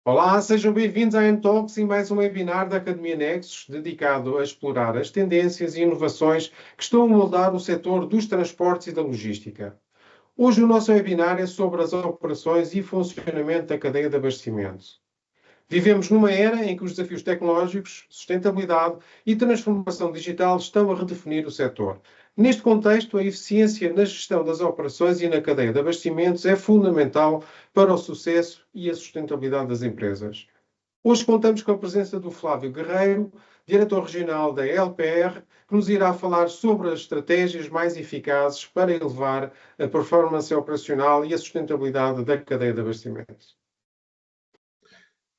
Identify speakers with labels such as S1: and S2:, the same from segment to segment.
S1: Olá, sejam bem-vindos à Entalks e mais um webinar da Academia Nexus dedicado a explorar as tendências e inovações que estão a moldar o setor dos transportes e da logística. Hoje o nosso webinar é sobre as operações e funcionamento da cadeia de abastecimento. Vivemos numa era em que os desafios tecnológicos, sustentabilidade e transformação digital estão a redefinir o setor. Neste contexto, a eficiência na gestão das operações e na cadeia de abastecimentos é fundamental para o sucesso e a sustentabilidade das empresas. Hoje contamos com a presença do Flávio Guerreiro, diretor regional da LPR, que nos irá falar sobre as estratégias mais eficazes para elevar a performance operacional e a sustentabilidade da cadeia de abastecimento.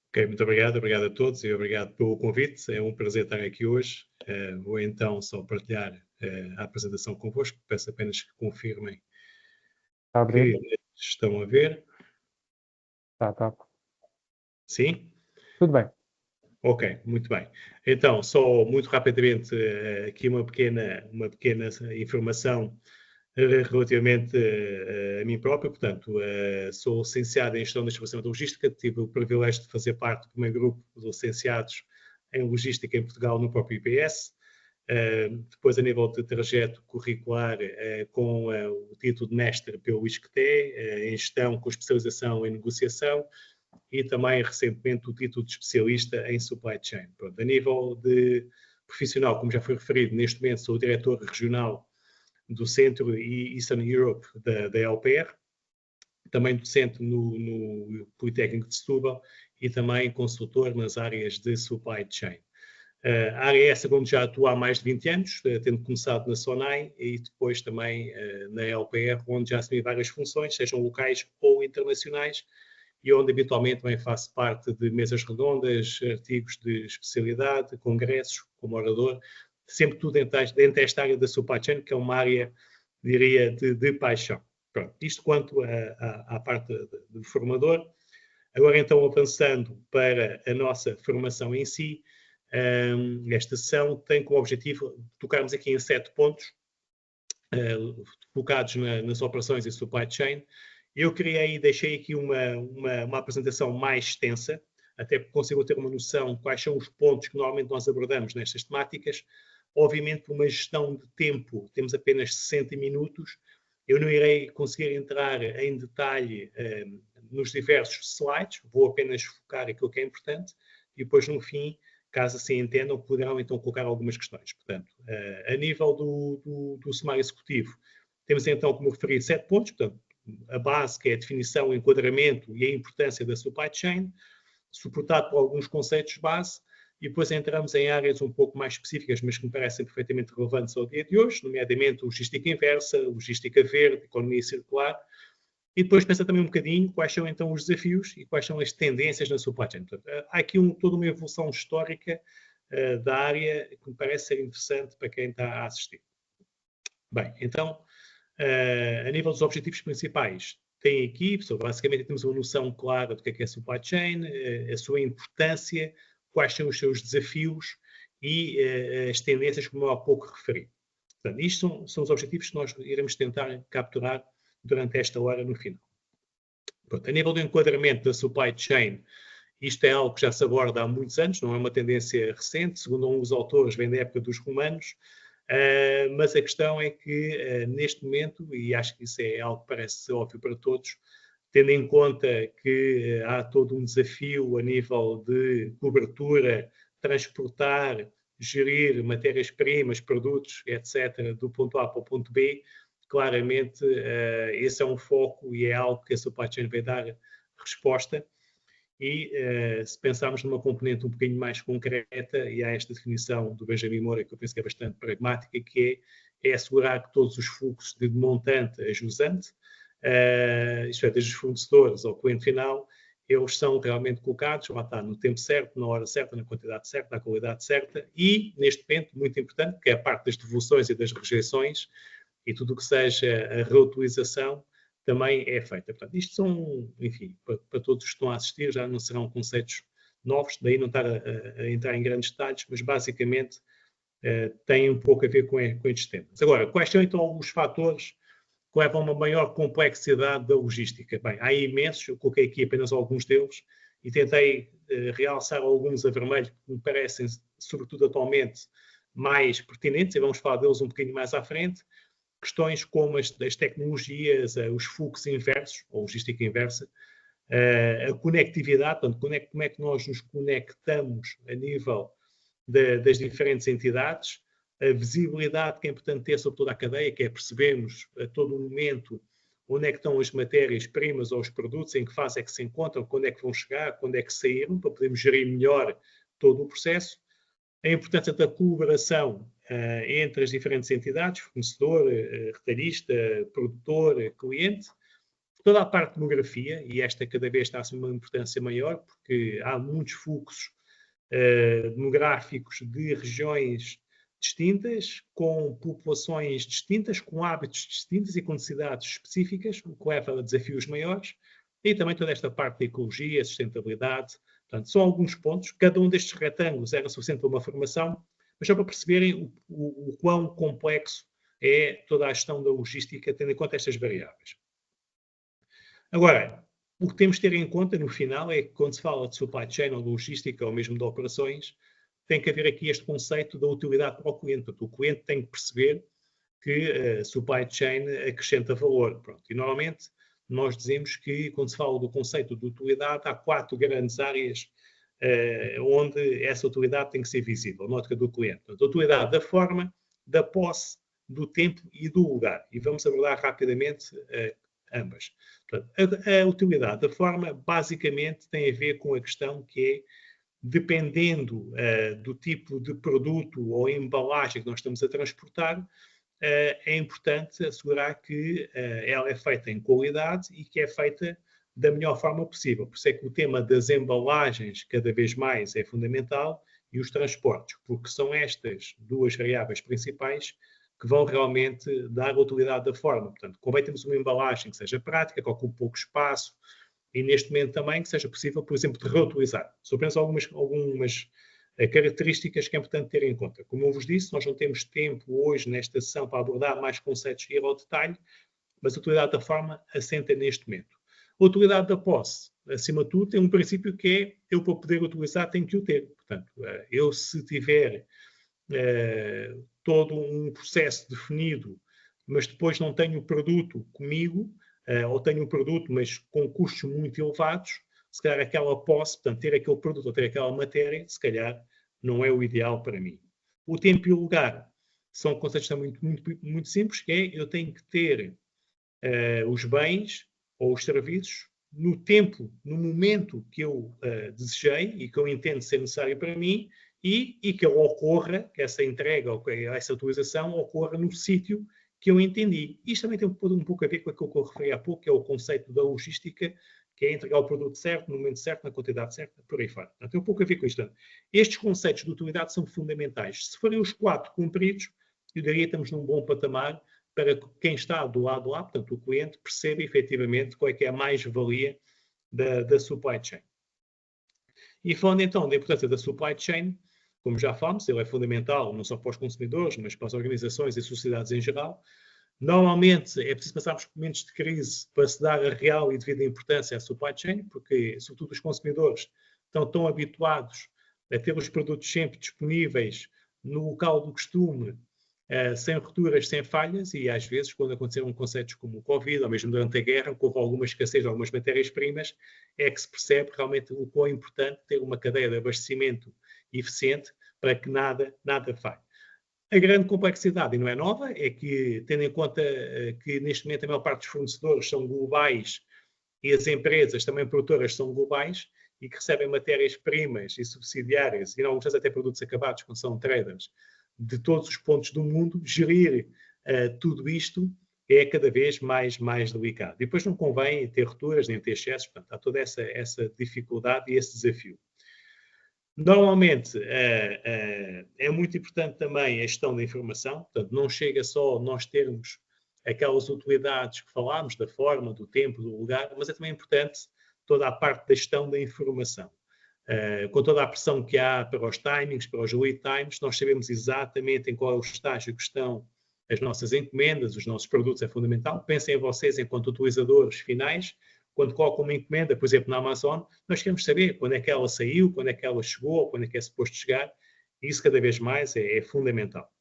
S2: Ok, muito obrigado a todos e obrigado pelo convite. É um prazer estar aqui hoje. Vou então só partilhar a apresentação convosco. Peço apenas que confirmem que estão a ver.
S1: Tá.
S2: Sim?
S1: Tudo bem.
S2: Ok, muito bem. Então, só muito rapidamente aqui uma pequena informação relativamente a mim próprio. Portanto, sou licenciado em Gestão da Distribuição de Logística, tive o privilégio de fazer parte do primeiro grupo de licenciados em Logística em Portugal no próprio IPS. Depois, a nível de trajeto curricular, com o título de mestre pelo ISCTE, em Gestão com especialização em Negociação, e também, recentemente, o título de especialista em Supply Chain. Pronto, a nível de profissional, como já foi referido, neste momento sou o diretor regional do Centro e Eastern Europe da LPR, também docente no Politécnico de Setúbal e também consultor nas áreas de Supply Chain. A área é essa onde já atuo há mais de 20 anos, tendo começado na SONAI e depois também na LPR, onde já assumi várias funções, sejam locais ou internacionais, e onde habitualmente também faço parte de mesas redondas, artigos de especialidade, congressos, como orador, sempre tudo dentro desta área da supply chain, que é uma área, diria, de paixão. Pronto, isto quanto à parte do formador. Agora então avançando para a nossa formação em si, esta sessão tem como objetivo tocarmos aqui em 7 pontos, focados nas operações e supply chain. Eu criei e deixei aqui uma apresentação mais extensa, até porque consigo ter uma noção de quais são os pontos que normalmente nós abordamos nestas temáticas. Obviamente, uma gestão de tempo, temos apenas 60 minutos, eu não irei conseguir entrar em detalhe nos diversos slides, vou apenas focar aquilo que é importante, e depois, no fim, caso assim entendam, poderão então colocar algumas questões. Portanto, a nível do sumário executivo, temos então, como referi, 7 pontos. Portanto, a base, que é a definição, o enquadramento e a importância da supply chain, suportado por alguns conceitos base, e depois entramos em áreas um pouco mais específicas, mas que me parecem perfeitamente relevantes ao dia de hoje, nomeadamente logística inversa, logística verde, economia circular, e depois pensa também um bocadinho quais são então os desafios e quais são as tendências na supply chain. Portanto, há aqui toda uma evolução histórica da área que me parece ser interessante para quem está a assistir. Bem, então, a nível dos objetivos principais, tem aqui, basicamente temos uma noção clara do que é supply chain, a sua importância, quais são os seus desafios e as tendências, como eu há pouco referi. Portanto, isto são os objetivos que nós iremos tentar capturar durante esta hora no final. Pronto, a nível do enquadramento da supply chain, isto é algo que já se aborda há muitos anos, não é uma tendência recente, segundo um dos autores, vem da época dos romanos, mas a questão é que, neste momento, e acho que isso é algo que parece ser óbvio para todos, tendo em conta que há todo um desafio a nível de cobertura, transportar, gerir matérias-primas, produtos, etc., do ponto A para o ponto B, claramente esse é um foco e é algo que a supply chain vai dar resposta. E se pensarmos numa componente um bocadinho mais concreta, e há esta definição do Benjamin Moura, que eu penso que é bastante pragmática, que é assegurar que todos os fluxos de montante a jusante, isto é, desde os fornecedores ao cliente final, eles são realmente colocados, lá está, no tempo certo, na hora certa, na quantidade certa, na qualidade certa, e neste momento, muito importante, que é a parte das devoluções e das rejeições, e tudo o que seja a reutilização, também é feita. Portanto, isto são, enfim, para todos que estão a assistir, já não serão conceitos novos, daí não estar a entrar em grandes detalhes, mas basicamente tem um pouco a ver com estes temas. Agora, quais são então os fatores que levam a uma maior complexidade da logística? Bem, há imensos, eu coloquei aqui apenas alguns deles, e tentei realçar alguns a vermelho que me parecem, sobretudo atualmente, mais pertinentes, e vamos falar deles um bocadinho mais à frente. Questões como as tecnologias, os fluxos inversos, ou logística inversa, a conectividade, portanto, como é que nós nos conectamos a nível das diferentes entidades, a visibilidade que é importante ter sobre toda a cadeia, que é percebermos a todo momento onde é que estão as matérias-primas ou os produtos, em que fase é que se encontram, quando é que vão chegar, quando é que saíram, para podermos gerir melhor todo o processo. A importância da colaboração entre as diferentes entidades, fornecedor, retalhista, produtor, cliente. Toda a parte de demografia, e esta cada vez está a assumir uma importância maior, porque há muitos fluxos demográficos de regiões distintas, com populações distintas, com hábitos distintos e com necessidades específicas, o que leva a desafios maiores, e também toda esta parte de ecologia, sustentabilidade. Portanto, são alguns pontos. Cada um destes retângulos era suficiente para uma formação, mas só para perceberem o quão complexo é toda a gestão da logística, tendo em conta estas variáveis. Agora, o que temos de ter em conta no final é que quando se fala de supply chain ou de logística ou mesmo de operações, tem que haver aqui este conceito da utilidade para o cliente. Portanto, o cliente tem que perceber que a supply chain acrescenta valor. Pronto. E normalmente nós dizemos que quando se fala do conceito de utilidade, há 4 grandes áreas onde essa utilidade tem que ser visível, na ótica do cliente. Portanto, a utilidade da forma, da posse, do tempo e do lugar. E vamos abordar rapidamente ambas. Portanto, a utilidade da forma basicamente tem a ver com a questão que é, dependendo do tipo de produto ou embalagem que nós estamos a transportar, é importante assegurar que ela é feita em qualidade e que é feita da melhor forma possível. Por isso é que o tema das embalagens cada vez mais é fundamental e os transportes, porque são estas 2 variáveis principais que vão realmente dar utilidade da forma. Portanto, convém termos uma embalagem que seja prática, que ocupe pouco espaço e, neste momento, também que seja possível, por exemplo, de reutilizar. Só penso algumas características que é importante ter em conta. Como eu vos disse, nós não temos tempo hoje, nesta sessão, para abordar mais conceitos e ir ao detalhe, mas a utilidade da forma assenta neste momento. A utilidade da posse, acima de tudo, tem um princípio que é, eu para poder utilizar tenho que o ter. Portanto, eu se tiver todo um processo definido, mas depois não tenho o produto comigo, ou tenho o produto, mas com custos muito elevados, se calhar aquela posse, portanto, ter aquele produto ou ter aquela matéria, se calhar não é o ideal para mim. O tempo e o lugar são conceitos muito simples, que é, eu tenho que ter os bens ou os serviços no tempo, no momento que eu desejei e que eu entendo ser necessário para mim, e que ocorra, que essa entrega ou que essa utilização ocorra no sítio que eu entendi. Isto também tem um pouco a ver com aquilo que eu referi há pouco, que é o conceito da logística, que é entregar o produto certo, no momento certo, na quantidade certa, por aí fora. Portanto, tem um pouco a ver com isto. Estes conceitos de utilidade são fundamentais. Se forem os 4 cumpridos, eu diria que estamos num bom patamar para quem está do lado lá, portanto, o cliente, perceba efetivamente qual é que é a mais-valia da supply chain. E falando então da importância da supply chain, como já falamos, ele é fundamental não só para os consumidores, mas para as organizações e sociedades em geral. Normalmente é preciso passarmos por momentos de crise para se dar a real e devida importância à supply chain, porque, sobretudo, os consumidores estão tão habituados a ter os produtos sempre disponíveis no local do costume, sem rupturas, sem falhas, e às vezes, quando aconteceram conceitos como o Covid, ou mesmo durante a guerra, que houve alguma escassez de algumas matérias-primas, é que se percebe realmente o quão é importante ter uma cadeia de abastecimento eficiente para que nada falhe. A grande complexidade, e não é nova, é que, tendo em conta que neste momento a maior parte dos fornecedores são globais e as empresas também produtoras são globais e que recebem matérias-primas e subsidiárias, e em alguns casos até produtos acabados, quando são traders, de todos os pontos do mundo, gerir tudo isto é cada vez mais delicado. E depois não convém ter rupturas nem ter excessos, portanto, há toda essa dificuldade e esse desafio. Normalmente, é muito importante também a gestão da informação, portanto, não chega só nós termos aquelas utilidades que falámos, da forma, do tempo, do lugar, mas é também importante toda a parte da gestão da informação. Com toda a pressão que há para os timings, para os lead times, nós sabemos exatamente em qual é o estágio que estão as nossas encomendas, os nossos produtos, é fundamental. Pensem em vocês enquanto utilizadores finais, quando colocam uma encomenda, por exemplo, na Amazon, nós queremos saber quando é que ela saiu, quando é que ela chegou, quando é que é suposto chegar. E isso cada vez mais é fundamental.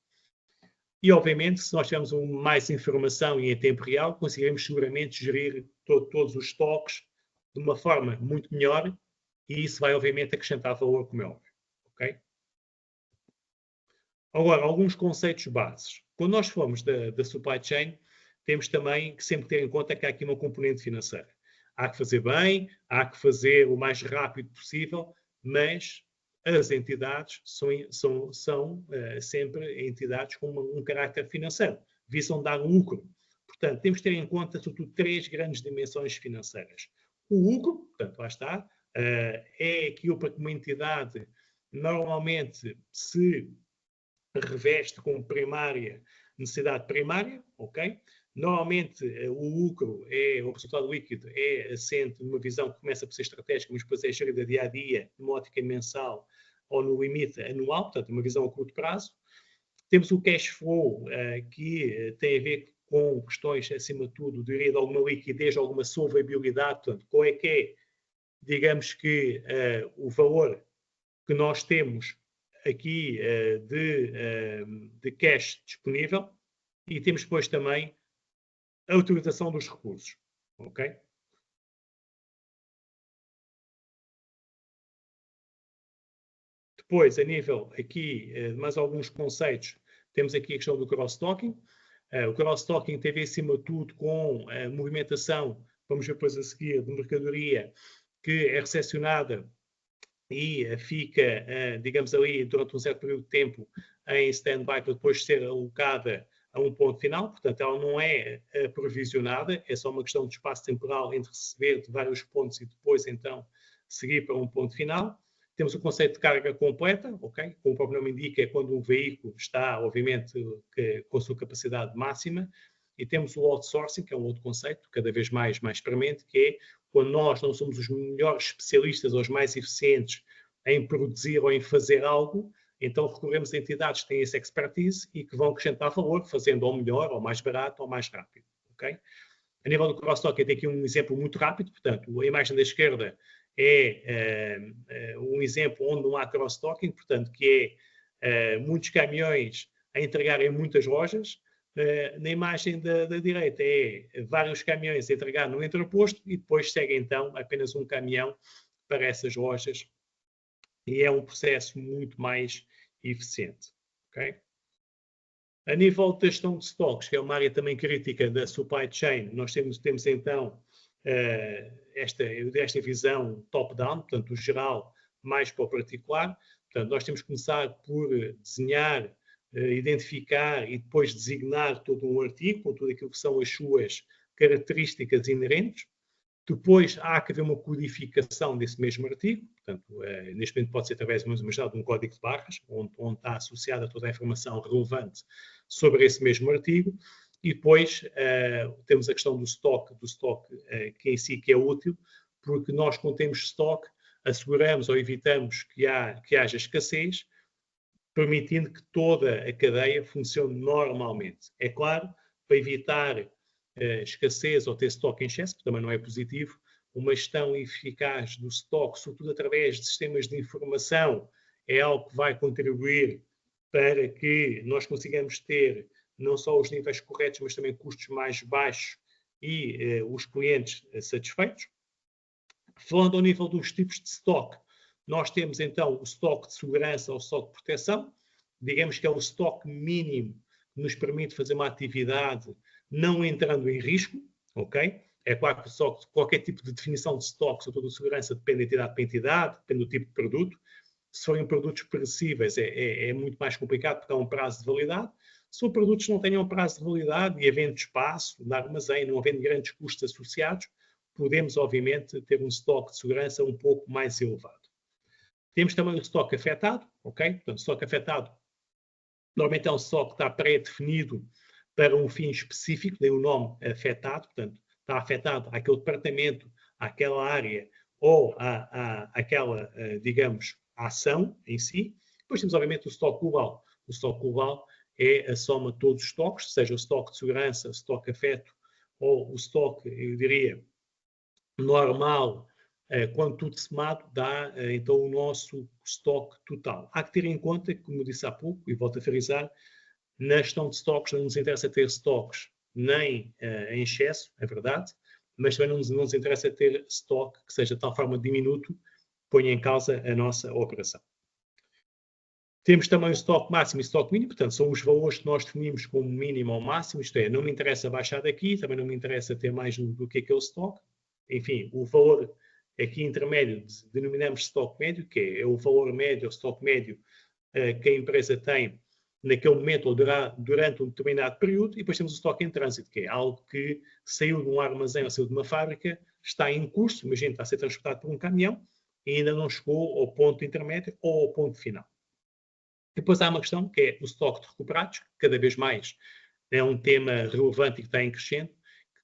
S2: E, obviamente, se nós tivermos mais informação e em tempo real, conseguiremos seguramente gerir todos os estoques de uma forma muito melhor e isso vai, obviamente, acrescentar valor, como é óbvio. Okay? Agora, alguns conceitos bases. Quando nós falamos da supply chain, temos também que sempre ter em conta que há aqui uma componente financeira. Há que fazer bem, há que fazer o mais rápido possível, mas as entidades são sempre entidades com um caráter financeiro, visam dar lucro. Portanto, temos que ter em conta, sobretudo, 3 grandes dimensões financeiras. O lucro, portanto, lá está, é aquilo para que uma entidade normalmente se reveste como primária, necessidade primária, ok? Normalmente, o lucro, o resultado líquido, é assente numa visão que começa por ser estratégica, mas depois é gerida dia a dia, numa ótica mensal ou no limite anual, portanto, uma visão a curto prazo. Temos o cash flow, que tem a ver com questões, acima de tudo, de alguma liquidez, alguma solvabilidade, portanto, qual é que é, digamos que, o valor que nós temos aqui de cash disponível e temos depois também a utilização dos recursos, ok? Depois, a nível aqui de mais alguns conceitos, temos aqui a questão do cross-stocking. O cross-stocking tem a ver, acima de tudo, com a movimentação, vamos ver depois a seguir, de mercadoria que é recepcionada e fica, digamos ali, durante um certo período de tempo em stand-by para depois ser alocada a um ponto final. Portanto, ela não é provisionada, é só uma questão de espaço temporal entre receber de vários pontos e depois, então, seguir para um ponto final. Temos o conceito de carga completa, ok? Como o próprio nome indica, é quando um veículo está, obviamente, com a sua capacidade máxima. E temos o outsourcing, que é um outro conceito, cada vez mais premente, que é quando nós não somos os melhores especialistas ou os mais eficientes em produzir ou em fazer algo, então recorremos a entidades que têm essa expertise e que vão acrescentar valor, fazendo ou melhor, ou mais barato, ou mais rápido. Okay? A nível do cross-stocking, tem aqui um exemplo muito rápido. Portanto, a imagem da esquerda é um exemplo onde não há cross-stocking, portanto, que é muitos caminhões a entregar em muitas lojas. Na imagem da direita é vários caminhões a entregar no entreposto e depois segue então apenas um caminhão para essas lojas e é um processo muito mais eficiente. Okay? A nível da gestão de stocks, que é uma área também crítica da supply chain, nós temos então esta visão top-down, portanto, o geral mais para o particular. Portanto, nós temos que começar por desenhar, identificar e depois designar todo um artigo, com tudo aquilo que são as suas características inerentes. Depois há que haver uma codificação desse mesmo artigo, portanto, neste momento pode ser através de um código de barras, onde está associada toda a informação relevante sobre esse mesmo artigo. E depois temos a questão do estoque que em si que é útil, porque nós, quando temos estoque, asseguramos ou evitamos que haja escassez, permitindo que toda a cadeia funcione normalmente. É claro, para evitar escassez ou ter estoque em excesso, que também não é positivo, uma gestão eficaz do estoque, sobretudo através de sistemas de informação, é algo que vai contribuir para que nós consigamos ter não só os níveis corretos, mas também custos mais baixos e os clientes satisfeitos. Falando ao nível dos tipos de estoque, nós temos então o estoque de segurança ou estoque de proteção, digamos que é o estoque mínimo que nos permite fazer uma atividade não entrando em risco, ok? É claro que qualquer tipo de definição de estoque, sobretudo de segurança, depende de entidade para entidade, depende do tipo de produto. Se forem produtos perecíveis, é muito mais complicado porque há um prazo de validade. Se for produtos que não tenham prazo de validade e havendo espaço na armazém, não havendo grandes custos associados, podemos, obviamente, ter um estoque de segurança um pouco mais elevado. Temos também o estoque afetado, ok? Portanto, o estoque afetado normalmente é um estoque que está pré-definido para um fim específico, daí o nome afetado, portanto, está afetado àquele departamento, àquela área ou àquela, digamos, ação em si. Depois temos, obviamente, o estoque global. O estoque global é a soma de todos os estoques, seja o estoque de segurança, o estoque afeto ou o estoque, eu diria, normal, quando tudo somado, dá então o nosso estoque total. Há que ter em conta, como eu disse há pouco, e volto a frisar, na gestão de estoques não nos interessa ter estoques nem em excesso, é verdade, mas também não nos interessa ter estoque que seja de tal forma diminuto, ponha em causa a nossa operação. Temos também o estoque máximo e o estoque mínimo, portanto, são os valores que nós definimos como mínimo ou máximo, isto é, não me interessa baixar daqui, também não me interessa ter mais do que aquele estoque. Enfim, o valor aqui intermédio denominamos estoque médio, que é o valor médio, o estoque médio que a empresa tem naquele momento ou durante um determinado período, e depois temos o estoque em trânsito, que é algo que saiu de um armazém ou saiu de uma fábrica, está em curso, imagina, está a ser transportado por um caminhão e ainda não chegou ao ponto intermédio ou ao ponto final. Depois há uma questão que é o estoque de recuperados, que cada vez mais é um tema relevante e que está em crescente,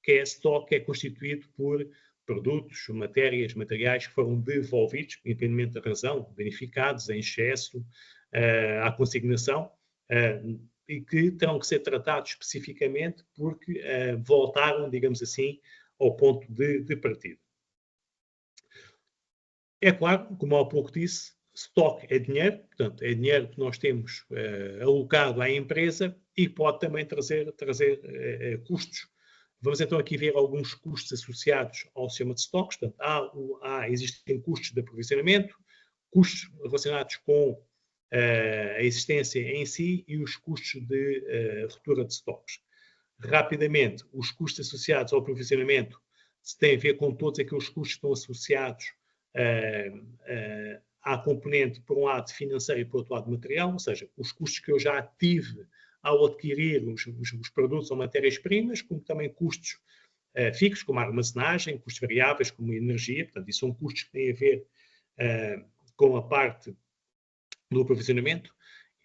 S2: que é estoque que é constituído por produtos, matérias, materiais que foram devolvidos, independentemente da razão, danificados, em excesso, à consignação, e que terão que ser tratados especificamente porque voltaram, digamos assim, ao ponto de partida. É claro, como há pouco disse, estoque é dinheiro, portanto, é dinheiro que nós temos alocado à empresa e pode também trazer custos. Vamos então aqui ver alguns custos associados ao sistema de estoques. Portanto, existem custos de aprovisionamento, custos relacionados com a existência em si e os custos de ruptura de estoques. Rapidamente, os custos associados ao aprovisionamento têm a ver com todos aqueles custos que estão associados à componente, por um lado, financeira e por outro lado, material, ou seja, os custos que eu já tive ao adquirir os produtos ou matérias-primas, como também custos fixos, como a armazenagem, custos variáveis, como a energia, portanto, isso são custos que têm a ver com a parte do aprovisionamento.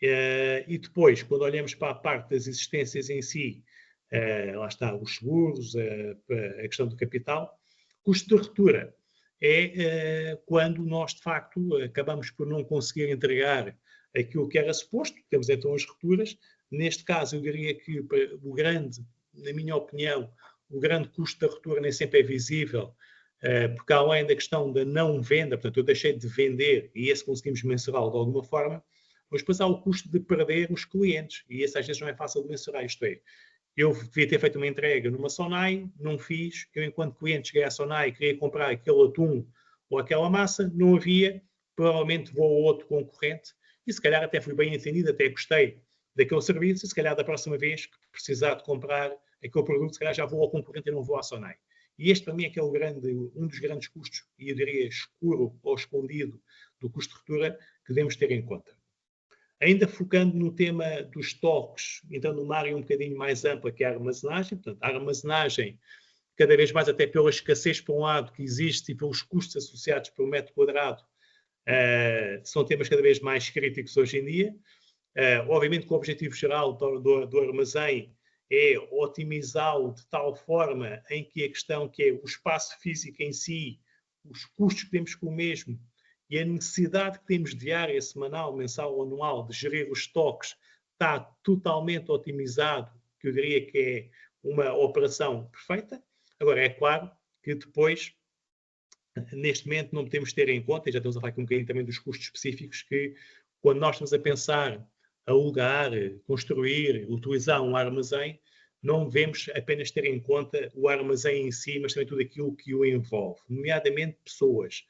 S2: E depois, quando olhamos para a parte das existências em si, lá está, os seguros, a questão do capital, custo de ruptura é quando nós, de facto, acabamos por não conseguir entregar aquilo que era suposto, temos então as rupturas. Neste caso, eu diria que na minha opinião, o grande custo da ruptura nem sempre é visível, porque além da questão da não venda, portanto, eu deixei de vender e esse conseguimos mensurá-lo de alguma forma, mas depois há o custo de perder os clientes e esse às vezes não é fácil de mensurar, isto é, eu devia ter feito uma entrega numa Sonai, não fiz. Eu, enquanto cliente, cheguei à Sonai e queria comprar aquele atum ou aquela massa, não havia. Provavelmente vou a outro concorrente e, se calhar, até fui bem entendido, até gostei daquele serviço. E, se calhar, da próxima vez que precisar de comprar aquele produto, se calhar já vou ao concorrente e não vou à Sonai. E este, para mim, é que é um dos grandes custos, e eu diria escuro ou escondido, do custo de ruptura que devemos ter em conta. Ainda focando no tema dos estoques, então numa área um bocadinho mais ampla que é a armazenagem, portanto, a armazenagem, cada vez mais até pela escassez, por um lado, que existe e pelos custos associados por metro quadrado, são temas cada vez mais críticos hoje em dia. Obviamente que o objetivo geral do armazém é otimizá-lo de tal forma em que a questão que é o espaço físico em si, os custos que temos com o mesmo, e a necessidade que temos diária, semanal, mensal ou anual de gerir os estoques está totalmente otimizado, que eu diria que é uma operação perfeita. Agora, é claro que depois, neste momento, não podemos ter em conta, e já estamos a falar aqui um bocadinho também dos custos específicos, que quando nós estamos a pensar alugar, construir, utilizar um armazém, não devemos apenas ter em conta o armazém em si, mas também tudo aquilo que o envolve, nomeadamente pessoas.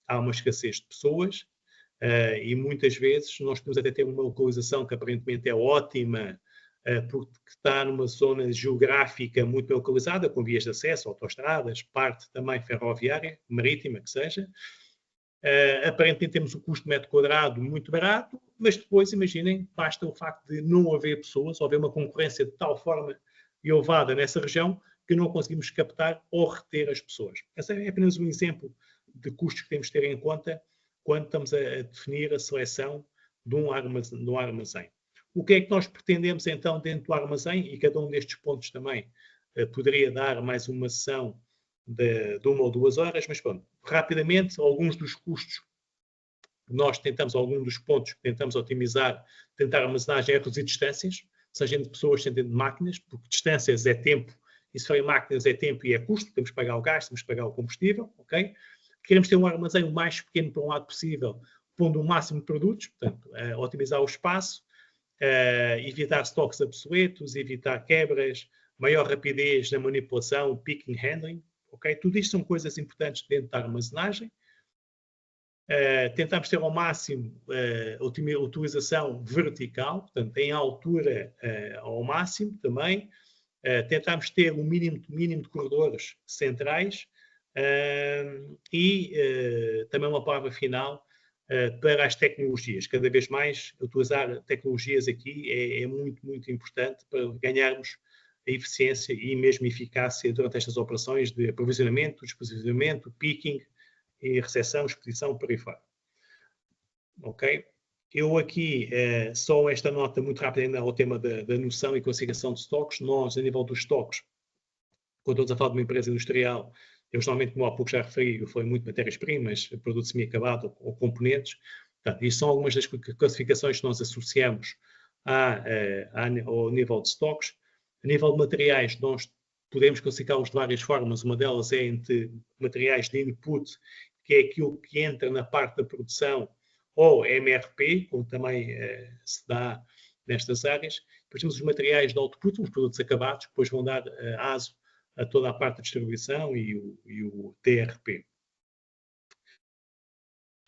S2: Há uma escassez de pessoas e muitas vezes nós podemos até ter uma localização que aparentemente é ótima porque está numa zona geográfica muito bem localizada, com vias de acesso, autoestradas, parte também ferroviária, marítima, que seja. Aparentemente temos o custo de metro quadrado muito barato, mas depois, imaginem, basta o facto de não haver pessoas, ou haver uma concorrência de tal forma elevada nessa região que não conseguimos captar ou reter as pessoas. Esse é apenas um exemplo de custos que temos de ter em conta quando estamos a definir a seleção de um armazém. O que é que nós pretendemos então dentro do armazém? E cada um destes pontos também poderia dar mais uma sessão de 1 ou 2 horas, mas pronto, rapidamente, alguns dos custos nós tentamos, alguns dos pontos que tentamos otimizar, tentar armazenagem é reduzir distâncias, seja entre pessoas, seja entre máquinas, porque distâncias é tempo E se forem máquinas é tempo e é custo, temos que pagar o gás, temos que pagar o combustível, ok? Queremos ter um armazém o mais pequeno para um lado possível, pondo o máximo de produtos, portanto, otimizar o espaço, evitar estoques obsoletos, evitar quebras, maior rapidez na manipulação, picking, handling, ok? Tudo isto são coisas importantes dentro da armazenagem. Tentamos ter ao máximo a utilização vertical, portanto, em altura ao máximo também. Tentamos ter o mínimo de corredores centrais e também uma palavra final para as tecnologias. Cada vez mais utilizar tecnologias aqui é muito, muito importante para ganharmos a eficiência e mesmo eficácia durante estas operações de aprovisionamento, desposicionamento, picking, e recepção, expedição, por aí fora. Ok? Eu aqui, só esta nota muito rápida ainda ao tema da noção e classificação de estoques. Nós, a nível dos estoques, quando estamos a falar de uma empresa industrial, eu normalmente, como há pouco já referi, eu falei muito de matérias-primas, produto semi-acabado ou componentes. Portanto, isto são algumas das classificações que nós associamos ao nível de estoques. A nível de materiais, nós podemos classificá-los de várias formas. Uma delas é entre materiais de input, que é aquilo que entra na parte da produção, ou MRP, como também se dá nestas áreas. Depois temos os materiais de output, os produtos acabados, que depois vão dar aso a toda a parte de distribuição e o TRP.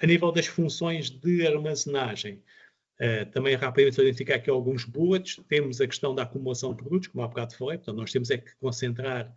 S2: A nível das funções de armazenagem, também rapidamente identificar aqui alguns bullets. Temos a questão da acumulação de produtos, como há bocado falei. Portanto, nós temos é que concentrar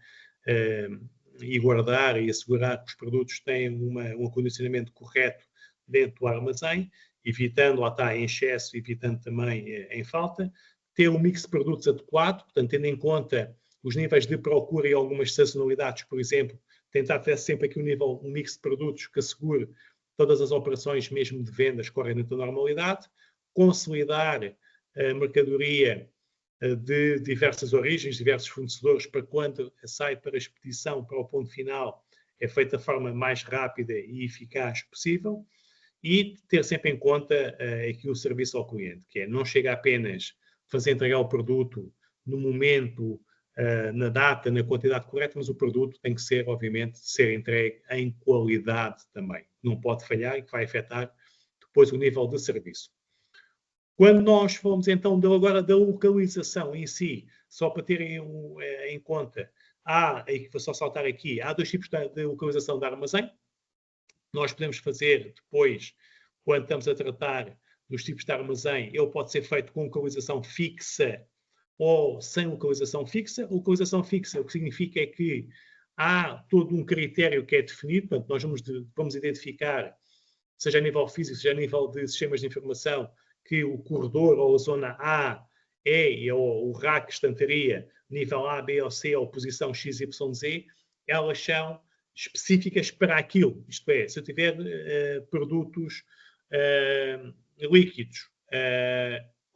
S2: e guardar e assegurar que os produtos têm um acondicionamento correto dentro do armazém, evitando lá está em excesso, evitando também em falta. Ter um mix de produtos adequado, portanto, tendo em conta os níveis de procura e algumas sazonalidades, por exemplo, tentar ter sempre aqui um mix de produtos que assegure todas as operações, mesmo de vendas, correm dentro da normalidade. Consolidar a mercadoria de diversas origens, diversos fornecedores, para quando sai para a expedição, para o ponto final, é feita da forma mais rápida e eficaz possível. E ter sempre em conta aqui o serviço ao cliente, que é não chega apenas fazer entregar o produto no momento, na data, na quantidade correta, mas o produto tem que ser, obviamente, ser entregue em qualidade também. Não pode falhar e que vai afetar depois o nível de serviço. Quando nós falamos então agora da localização em si, só para terem em conta, vou só saltar aqui, há dois tipos de localização de armazém. Nós podemos fazer depois, quando estamos a tratar dos tipos de armazém, ele pode ser feito com localização fixa ou sem localização fixa. Localização fixa, o que significa é que há todo um critério que é definido, portanto, nós vamos identificar, seja a nível físico, seja a nível de sistemas de informação, que o corredor ou a zona A é o rack, estantaria, nível A, B ou C, ou posição X, Y, Z, elas são específicas para aquilo. Isto é, se eu tiver produtos líquidos,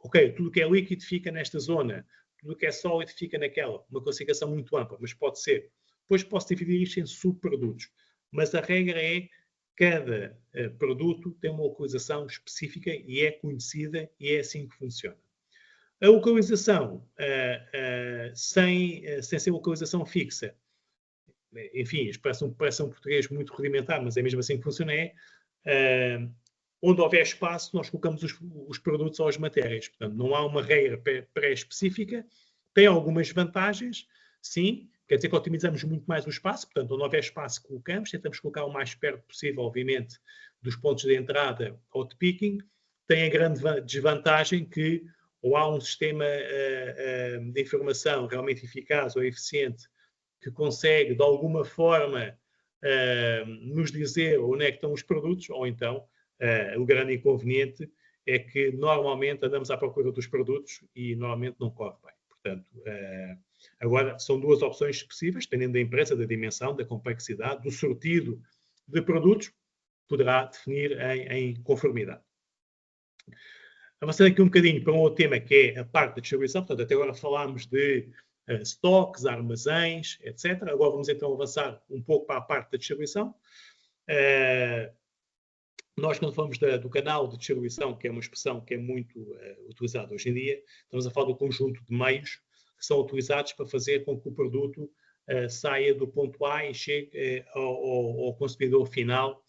S2: ok, tudo que é líquido fica nesta zona, tudo que é sólido fica naquela. Uma classificação muito ampla, mas pode ser. Depois posso dividir isto em subprodutos. Mas a regra é cada produto tem uma localização específica e é conhecida e é assim que funciona. A localização sem ser localização fixa, enfim, parece um português muito rudimentar, mas é mesmo assim que funciona, onde houver espaço, nós colocamos os produtos ou as matérias. Portanto, não há uma regra pré-específica, tem algumas vantagens, sim. Quer dizer que otimizamos muito mais o espaço, portanto, onde houver espaço, colocamos, tentamos colocar o mais perto possível, obviamente, dos pontos de entrada ou de picking. Tem a grande desvantagem que ou há um sistema de informação realmente eficaz ou eficiente que consegue, de alguma forma, nos dizer onde é que estão os produtos, ou então o grande inconveniente é que normalmente andamos à procura dos produtos e normalmente não corre bem. Portanto, agora, são duas opções possíveis, dependendo da empresa, da dimensão, da complexidade, do sortido de produtos, poderá definir em conformidade. Avançando aqui um bocadinho para um outro tema, que é a parte da distribuição. Portanto, até agora falámos de estoques, armazéns, etc. Agora vamos então avançar um pouco para a parte da distribuição. Nós, quando falamos do canal de distribuição, que é uma expressão que é muito utilizada hoje em dia, estamos a falar do conjunto de meios que são utilizados para fazer com que o produto saia do ponto A e chegue ao consumidor final,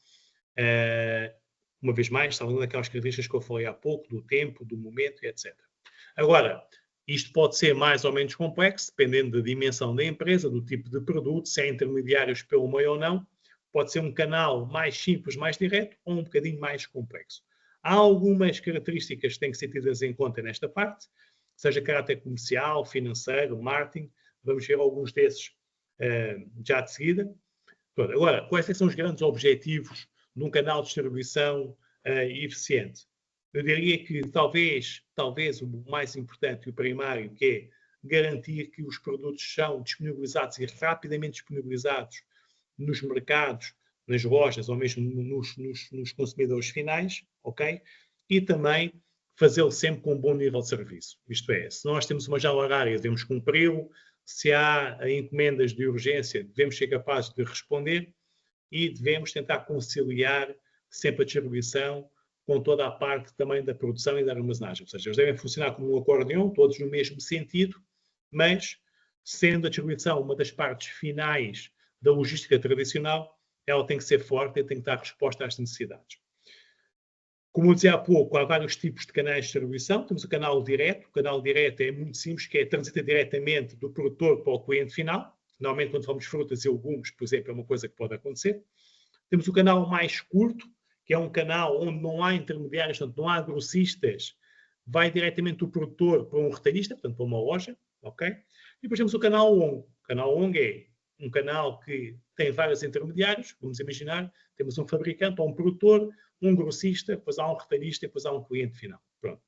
S2: uma vez mais, salvando aquelas características que eu falei há pouco, do tempo, do momento, etc. Agora, isto pode ser mais ou menos complexo, dependendo da dimensão da empresa, do tipo de produto, se há intermediários pelo meio ou não. Pode ser um canal mais simples, mais direto, ou um bocadinho mais complexo. Há algumas características que têm que ser tidas em conta nesta parte, seja caráter comercial, financeiro, marketing. Vamos ver alguns desses já de seguida. Pronto, agora, quais são os grandes objetivos de um canal de distribuição eficiente? Eu diria que talvez o mais importante e o primário, que é garantir que os produtos são disponibilizados e rapidamente disponibilizados nos mercados, nas lojas ou mesmo nos consumidores finais, ok? E também fazê-lo sempre com um bom nível de serviço. Isto é, se nós temos uma janela horária, devemos cumpri-lo. Se há encomendas de urgência, devemos ser capazes de responder e devemos tentar conciliar sempre a distribuição com toda a parte também da produção e da armazenagem. Ou seja, eles devem funcionar como um acordeão, todos no mesmo sentido, mas sendo a distribuição uma das partes finais da logística tradicional, ela tem que ser forte e tem que dar resposta às necessidades. Como eu dizia há pouco, há vários tipos de canais de distribuição. Temos o canal direto. O canal direto é muito simples, que é transita diretamente do produtor para o cliente final. Normalmente, quando falamos de frutas e legumes, por exemplo, é uma coisa que pode acontecer. Temos o canal mais curto, que é um canal onde não há intermediários, portanto, não há grossistas. Vai diretamente do produtor para um retalhista, portanto, para uma loja. Okay? E depois temos o canal longo. O canal longo é um canal que tem vários intermediários. Vamos imaginar, temos um fabricante ou um produtor, um grossista, depois há um retalhista e depois há um cliente final. Pronto.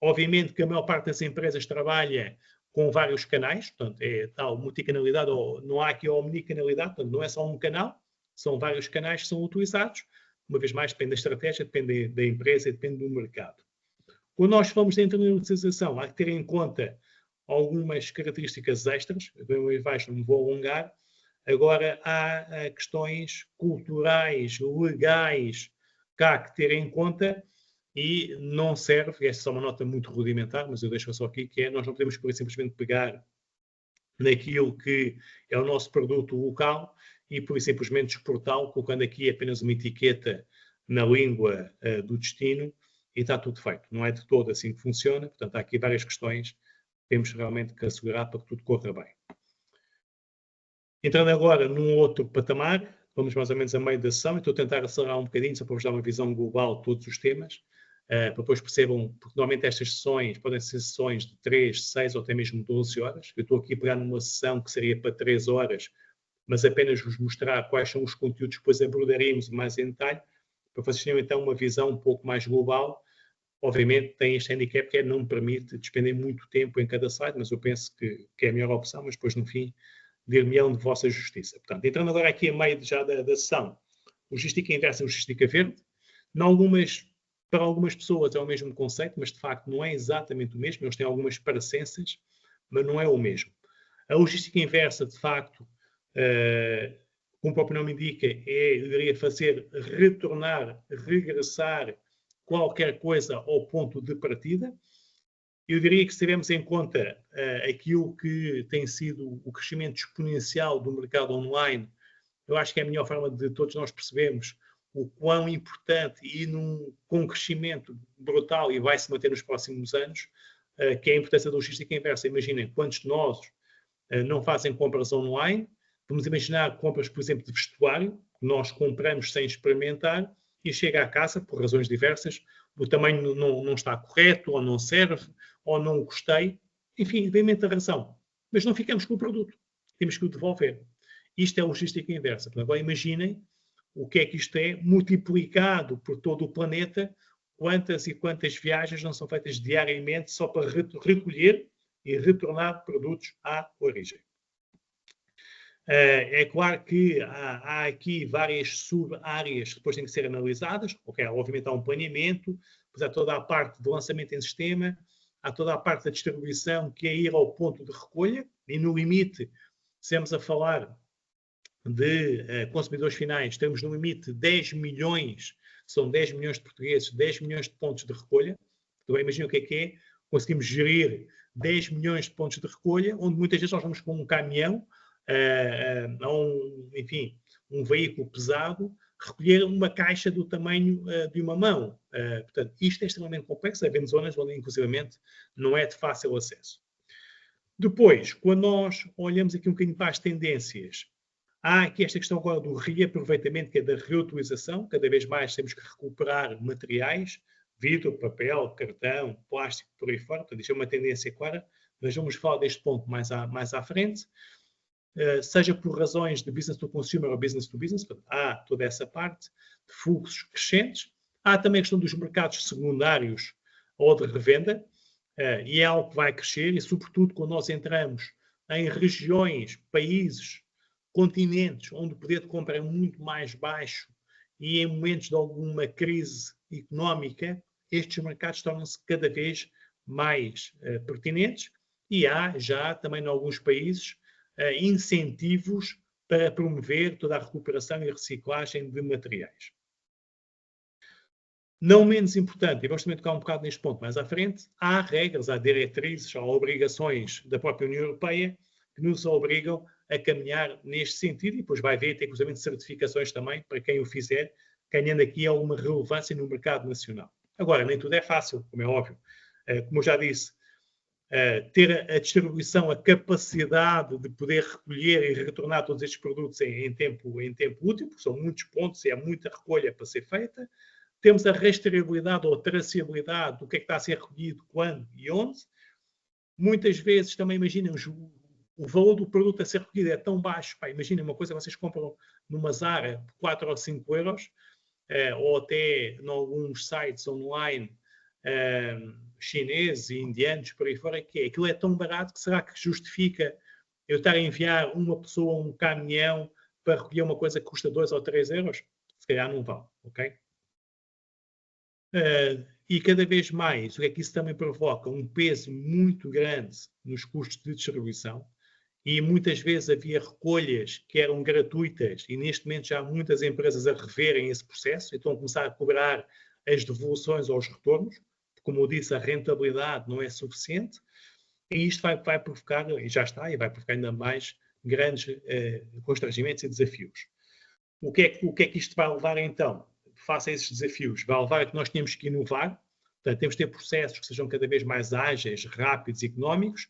S2: Obviamente que a maior parte das empresas trabalha com vários canais, portanto, é tal multicanalidade, ou não há aqui a omnicanalidade, portanto, não é só um canal, são vários canais que são utilizados. Uma vez mais, depende da estratégia, depende da empresa e depende do mercado. Quando nós falamos de internacionalização, há que ter em conta algumas características extras, eu não me vou alongar. Agora, há questões culturais, legais, que há que ter em conta e não serve, esta é só uma nota muito rudimentar, mas eu deixo só aqui, que é, nós não podemos simplesmente pegar naquilo que é o nosso produto local e, por simplesmente, exportá-lo, colocando aqui apenas uma etiqueta na língua do destino e está tudo feito. Não é de todo assim que funciona, portanto, há aqui várias questões que temos realmente que assegurar para que tudo corra bem. Entrando agora num outro patamar, vamos mais ou menos a meio da sessão, e estou a tentar acelerar um bocadinho, só para vos dar uma visão global de todos os temas, para depois percebam, porque normalmente estas sessões podem ser sessões de 3, 6 ou até mesmo 12 horas. Eu estou aqui a pegar numa sessão que seria para 3 horas, mas apenas vos mostrar quais são os conteúdos que depois abordaremos mais em detalhe, para vocês terem então uma visão um pouco mais global. Obviamente tem este handicap que é não me permite despender muito tempo em cada slide, mas eu penso que é a melhor opção, mas depois no fim dir-me-ão de vossa justiça. Portanto, entrando agora aqui a meio já da sessão, logística inversa e logística verde, para algumas pessoas é o mesmo conceito, mas de facto não é exatamente o mesmo, eles têm algumas parecenças, mas não é o mesmo. A logística inversa, de facto, como o próprio nome indica, deveria fazer regressar qualquer coisa ao ponto de partida. Eu diria que se tivermos em conta aquilo que tem sido o crescimento exponencial do mercado online, eu acho que é a melhor forma de todos nós percebermos o quão importante e com um crescimento brutal e vai se manter nos próximos anos, que é a importância da logística inversa. Imaginem, quantos de nós não fazem compras online? Vamos imaginar compras, por exemplo, de vestuário, que nós compramos sem experimentar e chega à casa, por razões diversas, o tamanho não está correto, ou não serve, ou não gostei. Enfim, obviamente a razão. Mas não ficamos com o produto. Temos que o devolver. Isto é logística inversa. Agora imaginem o que é que isto é multiplicado por todo o planeta, quantas e quantas viagens não são feitas diariamente só para recolher e retornar produtos à origem. É claro que há aqui várias sub-áreas que depois têm que ser analisadas. Okay, obviamente há um planeamento, depois há toda a parte do lançamento em sistema, há toda a parte da distribuição, que é ir ao ponto de recolha, e no limite, se estamos a falar de consumidores finais, temos no limite 10 milhões, são 10 milhões de portugueses, 10 milhões de pontos de recolha. Então imagina o que é, conseguimos gerir 10 milhões de pontos de recolha, onde muitas vezes nós vamos com um caminhão enfim, um veículo pesado, recolher uma caixa do tamanho de uma mão. Portanto, isto é extremamente complexo, havendo zonas onde, inclusivamente, não é de fácil acesso. Depois, quando nós olhamos aqui um bocadinho para as tendências, há aqui esta questão agora do reaproveitamento, que é da reutilização. Cada vez mais temos que recuperar materiais, vidro, papel, cartão, plástico, por aí fora. Portanto, isto é uma tendência clara, mas vamos falar deste ponto mais à frente. Seja por razões de business to consumer ou business to business, há toda essa parte de fluxos crescentes. Há também a questão dos mercados secundários ou de revenda, e é algo que vai crescer, e sobretudo quando nós entramos em regiões, países, continentes, onde o poder de compra é muito mais baixo e em momentos de alguma crise económica, estes mercados tornam-se cada vez mais pertinentes, e há já também em alguns países incentivos para promover toda a recuperação e reciclagem de materiais. Não menos importante, e vamos também tocar um bocado neste ponto mais à frente, há regras, há diretrizes, há obrigações da própria União Europeia que nos obrigam a caminhar neste sentido, e depois vai haver, inclusive, certificações também para quem o fizer, ganhando aqui alguma relevância no mercado nacional. Agora, nem tudo é fácil, como é óbvio. Como eu já disse, ter a distribuição, a capacidade de poder recolher e retornar todos estes produtos em tempo útil, porque são muitos pontos e há muita recolha para ser feita. Temos a rastreabilidade ou a traceabilidade do que é que está a ser recolhido, quando e onde. Muitas vezes também, imaginem, o valor do produto a ser recolhido é tão baixo. Imaginem uma coisa, vocês compram numa Zara por 4 ou 5 euros, ou até em alguns sites online chineses e indianos, por aí fora, que aquilo é tão barato que será que justifica eu estar a enviar uma pessoa um caminhão para recolher uma coisa que custa 2 ou 3 euros? Se calhar não vale, ok? E cada vez mais, o que é que isso também provoca? Um peso muito grande nos custos de distribuição, e muitas vezes havia recolhas que eram gratuitas, e neste momento já há muitas empresas a reverem esse processo e estão a começar a cobrar as devoluções aos retornos. Como eu disse, a rentabilidade não é suficiente, e isto vai provocar, e já está, e vai provocar ainda mais grandes constrangimentos e desafios. O que é que isto vai levar então? Face a esses desafios, vai levar a que nós tenhamos que inovar, portanto, temos que ter processos que sejam cada vez mais ágeis, rápidos e económicos,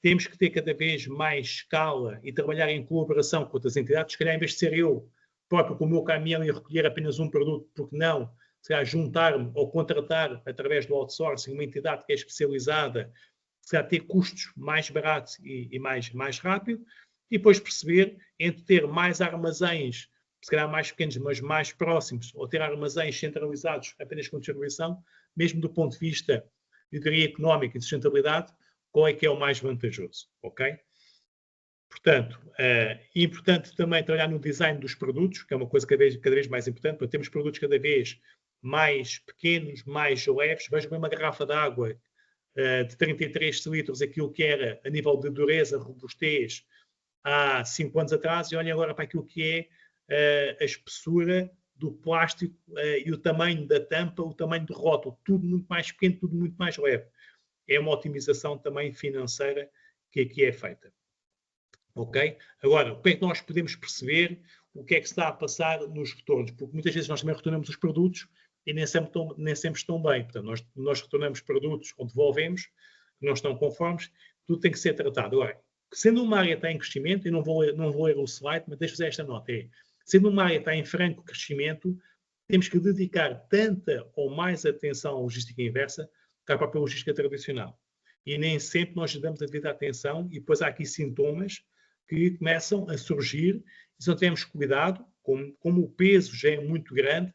S2: temos que ter cada vez mais escala e trabalhar em colaboração com outras entidades. Se calhar, em vez de ser eu próprio com o meu caminhão e recolher apenas um produto, porque não, se calhar juntar-me ou contratar através do outsourcing uma entidade que é especializada, se calhar ter custos mais baratos e mais rápido, e depois perceber entre ter mais armazéns, se calhar mais pequenos, mas mais próximos, ou ter armazéns centralizados apenas com distribuição, mesmo do ponto de vista, eu diria, económico e de sustentabilidade, qual é que é o mais vantajoso, ok? Portanto, é importante também trabalhar no design dos produtos, que é uma coisa cada vez mais importante, para termos produtos cada vez mais pequenos, mais leves. Vejam bem uma garrafa de água de 33 litros, aquilo que era a nível de dureza, robustez, há 5 anos atrás, e olhem agora para aquilo que é a espessura do plástico e o tamanho da tampa, o tamanho do rótulo, tudo muito mais pequeno, tudo muito mais leve. É uma otimização também financeira que aqui é feita. Ok? Agora, o que é que nós podemos perceber? O que é que se está a passar nos retornos? Porque muitas vezes nós também retornamos os produtos e nem sempre estão bem. Portanto, nós retornamos produtos ou devolvemos que não estão conformes, tudo tem que ser tratado. Agora, sendo uma área que está em crescimento, e não vou ler o slide, mas deixa-vos esta nota, sendo uma área que está em franco crescimento, temos que dedicar tanta ou mais atenção à logística inversa que à própria logística tradicional. E nem sempre nós damos a devida atenção, e depois há aqui sintomas que começam a surgir, e se não tivermos cuidado, como o peso já é muito grande,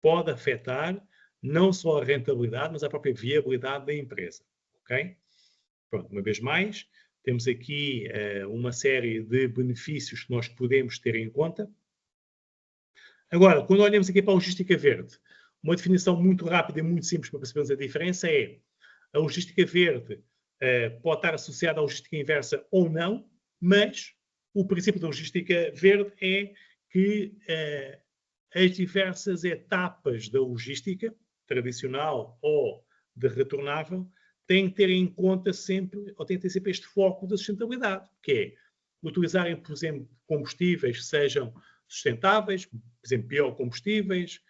S2: pode afetar não só a rentabilidade, mas a própria viabilidade da empresa. Ok? Pronto, uma vez mais, temos aqui uma série de benefícios que nós podemos ter em conta. Agora, quando olhamos aqui para a logística verde, uma definição muito rápida e muito simples para percebermos a diferença é: a logística verde pode estar associada à logística inversa ou não, mas o princípio da logística verde é que as diversas etapas da logística, tradicional ou de retornável, têm que ter em conta sempre, ou têm que ter sempre este foco da sustentabilidade, que é utilizarem, por exemplo, combustíveis que sejam sustentáveis, por exemplo, biocombustíveis,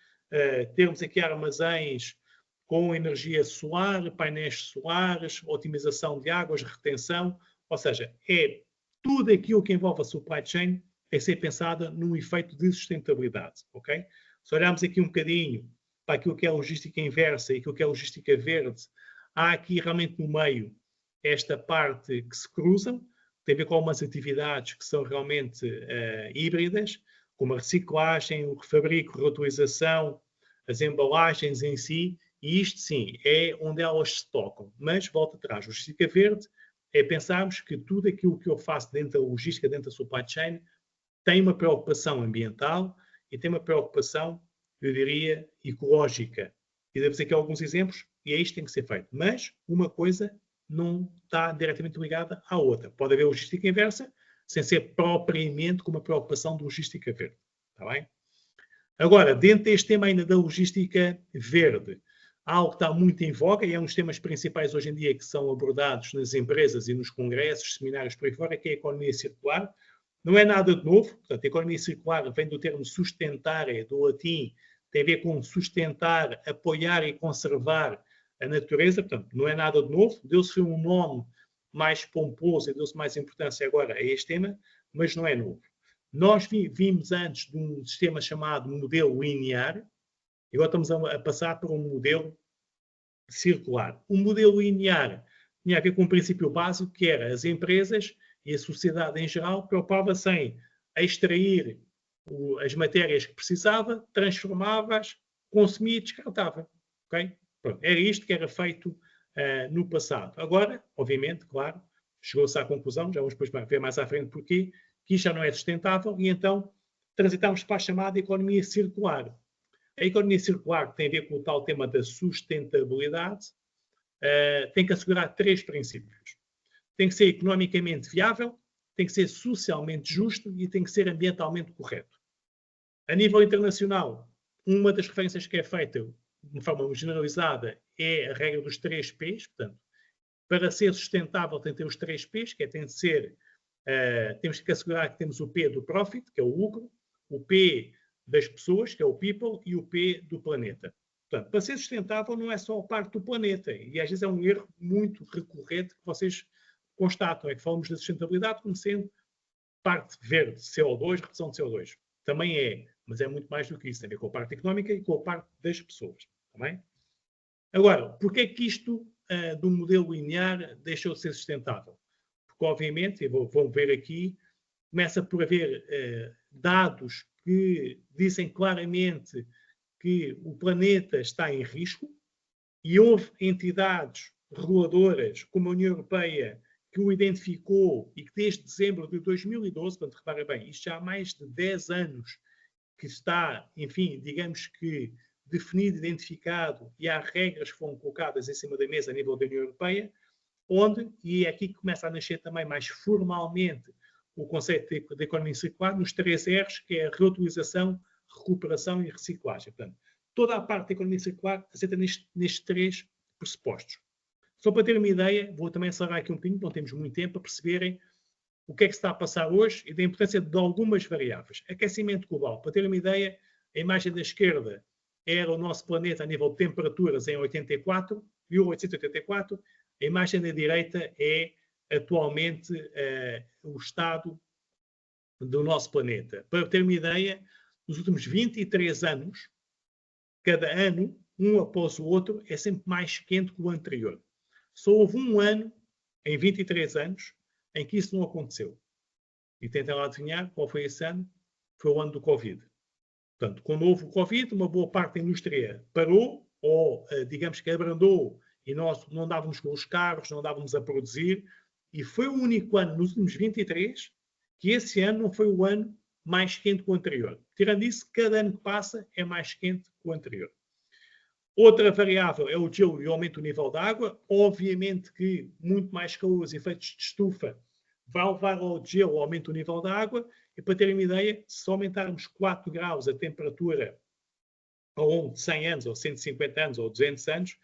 S2: termos aqui armazéns com energia solar, painéis solares, otimização de águas, retenção, ou seja, é tudo aquilo que envolve a supply chain tem que ser pensada num efeito de sustentabilidade, ok? Se olharmos aqui um bocadinho para aquilo que é a logística inversa e aquilo que é a logística verde, há aqui realmente no meio esta parte que se cruzam, tem a ver com algumas atividades que são realmente híbridas, como a reciclagem, o refabrico, a reutilização, as embalagens em si, e isto sim é onde elas se tocam. Mas, volta atrás, logística verde é pensarmos que tudo aquilo que eu faço dentro da logística, dentro da supply chain, tem uma preocupação ambiental e tem uma preocupação, eu diria, ecológica. E devo dizer aqui alguns exemplos, e é isto que tem que ser feito. Mas uma coisa não está diretamente ligada à outra. Pode haver logística inversa, sem ser propriamente com uma preocupação de logística verde. Está bem? Agora, dentro deste tema ainda da logística verde, há algo que está muito em voga e é um dos temas principais hoje em dia que são abordados nas empresas e nos congressos, seminários por aí fora, que é a economia circular. Não é nada de novo, portanto, a economia circular vem do termo sustentare, do latim, tem a ver com sustentar, apoiar e conservar a natureza, portanto, não é nada de novo, deu-se um nome mais pomposo e deu-se mais importância agora a este tema, mas não é novo. Nós vimos antes de um sistema chamado modelo linear, e agora estamos a passar para um modelo circular. O modelo linear tinha a ver com um princípio básico, que era as empresas e a sociedade em geral preocupava-se em extrair as matérias que precisava, transformava-as, consumia e descartava. Okay? Pronto, era isto que era feito no passado. Agora, obviamente, claro, chegou-se à conclusão, já vamos depois ver mais à frente porquê, que isto já não é sustentável e então transitamos para a chamada economia circular. A economia circular, que tem a ver com o tal tema da sustentabilidade, tem que assegurar 3 princípios. Tem que ser economicamente viável, tem que ser socialmente justo e tem que ser ambientalmente correto. A nível internacional, uma das referências que é feita de uma forma generalizada é a regra dos 3 P's. Portanto, para ser sustentável tem que ter os 3 P's, que é, tem de ser, temos que assegurar que temos o P do profit, que é o lucro, o P das pessoas, que é o people, e o P do planeta. Portanto, para ser sustentável não é só a parte do planeta, e às vezes é um erro muito recorrente que vocês constatam, é que falamos da sustentabilidade como sendo parte verde, CO2, redução de CO2. Também é, mas é muito mais do que isso, tem a ver com a parte económica e com a parte das pessoas. Também. Agora, porquê é que isto do modelo linear deixou de ser sustentável? Porque, obviamente, e vão ver aqui, começa por haver dados que dizem claramente que o planeta está em risco e houve entidades reguladoras, como a União Europeia, que o identificou e que desde dezembro de 2012, portanto, repara bem, isto já há mais de 10 anos que está, enfim, digamos que definido, identificado, e há regras que foram colocadas em cima da mesa a nível da União Europeia, onde, e é aqui que começa a nascer também mais formalmente o conceito de economia circular, nos 3 R's, que é a reutilização, recuperação e reciclagem. Portanto, toda a parte da economia circular assenta nestes 3 pressupostos. Só para ter uma ideia, vou também acelerar aqui um bocadinho, não temos muito tempo, para perceberem o que é que se está a passar hoje e da importância de algumas variáveis. Aquecimento global. Para ter uma ideia, a imagem da esquerda era o nosso planeta a nível de temperaturas em 1884, a imagem da direita é atualmente o estado do nosso planeta. Para ter uma ideia, nos últimos 23 anos, cada ano, um após o outro, é sempre mais quente que o anterior. Só houve um ano, em 23 anos, em que isso não aconteceu. E tentem lá adivinhar qual foi esse ano? Foi o ano do Covid. Portanto, quando houve o Covid, uma boa parte da indústria parou, ou digamos que abrandou, e nós não andávamos com os carros, não andávamos a produzir, e foi o único ano, nos últimos 23, que esse ano não foi o ano mais quente que o anterior. Tirando isso, cada ano que passa é mais quente que o anterior. Outra variável é o gelo e o aumento do nível da água. Obviamente que muito mais calor, os efeitos de estufa, vai levar ao gelo, ao aumento do nível da água. E para terem uma ideia, se aumentarmos 4 graus a temperatura ao longo de 100 anos, ou 150 anos, ou 200 anos,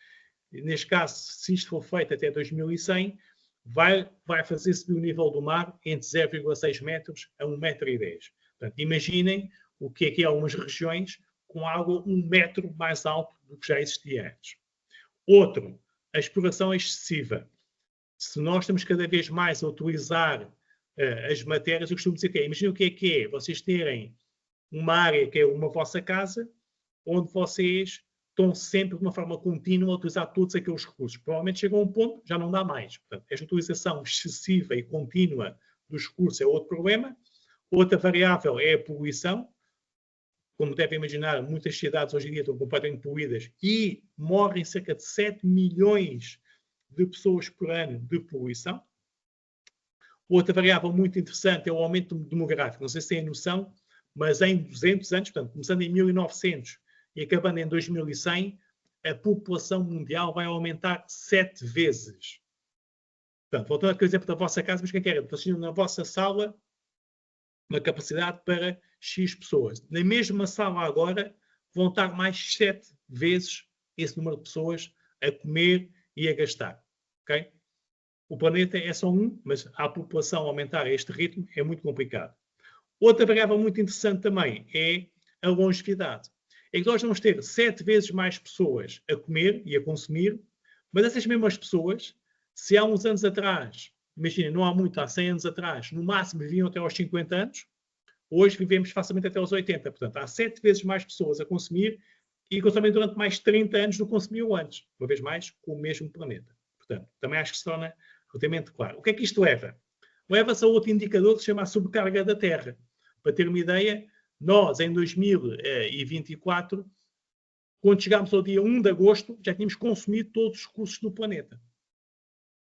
S2: neste caso, se isto for feito até 2100, vai fazer subir o nível do mar entre 0,6 metros a 1,10 m. Portanto, imaginem o que é algumas regiões com água 1 metro mais alto do que já existia antes. Outro, a exploração excessiva. Se nós estamos cada vez mais a utilizar as matérias, eu costumo dizer que imaginem o que é vocês terem uma área que é uma vossa casa, onde vocês estão sempre de uma forma contínua a utilizar todos aqueles recursos. Provavelmente chega a um ponto, já não dá mais. Portanto, esta utilização excessiva e contínua dos recursos é outro problema. Outra variável é a poluição. Como devem imaginar, muitas cidades hoje em dia estão completamente poluídas e morrem cerca de 7 milhões de pessoas por ano de poluição. Outra variável muito interessante é o aumento demográfico. Não sei se têm noção, mas em 200 anos, portanto, começando em 1900 e acabando em 2100, a população mundial vai aumentar 7 vezes. Portanto, voltando ao exemplo da vossa casa, mas quem quer? Vocês tinham na vossa sala uma capacidade para X pessoas. Na mesma sala agora vão estar mais 7 vezes esse número de pessoas a comer e a gastar. Okay? O planeta é só um, mas a população aumentar a este ritmo é muito complicado. Outra variável muito interessante também é a longevidade. É que nós vamos ter 7 vezes mais pessoas a comer e a consumir, mas essas mesmas pessoas, se há uns anos atrás, imaginem, não há muito, há 100 anos atrás, no máximo viviam até aos 50 anos, hoje vivemos facilmente até aos 80. Portanto, há 7 vezes mais pessoas a consumir e consomem durante mais 30 anos do que consumiam antes, uma vez mais, com o mesmo planeta. Portanto, também acho que se torna relativamente claro. O que é que isto leva? Leva-se a outro indicador que se chama a sobrecarga da Terra. Para ter uma ideia, nós, em 2024, quando chegámos ao dia 1 de agosto, já tínhamos consumido todos os recursos do planeta.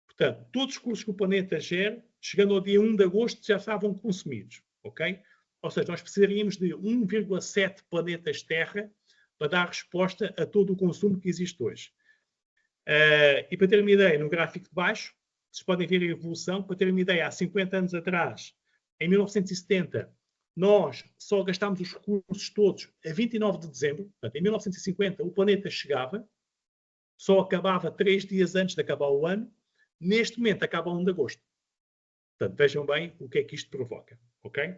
S2: Portanto, todos os recursos que o planeta gera, chegando ao dia 1 de agosto, já estavam consumidos. Ok? Ou seja, nós precisaríamos de 1,7 planetas Terra para dar resposta a todo o consumo que existe hoje. E para ter uma ideia, no gráfico de baixo, vocês podem ver a evolução. Para ter uma ideia, há 50 anos atrás, em 1970, nós só gastámos os recursos todos a 29 de dezembro. Portanto, em 1950, o planeta chegava, só acabava 3 dias antes de acabar o ano. Neste momento, acaba a 1 de agosto. Portanto, vejam bem o que é que isto provoca. Ok?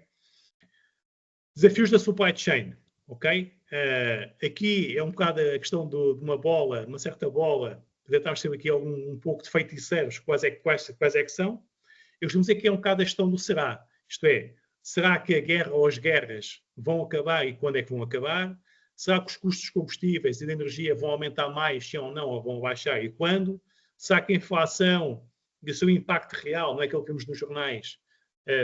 S2: Desafios da supply chain. Ok? Aqui é um bocado a questão de uma bola, uma certa bola. Tentámos ter aqui um pouco de feiticeiros, quais é que são. Eu costumo dizer que é um bocado a gestão do será. Isto é, será que a guerra ou as guerras vão acabar e quando é que vão acabar? Será que os custos dos combustíveis e da energia vão aumentar mais, sim ou não, ou vão baixar e quando? Será que a inflação e o seu impacto real, não é aquilo que vemos nos jornais,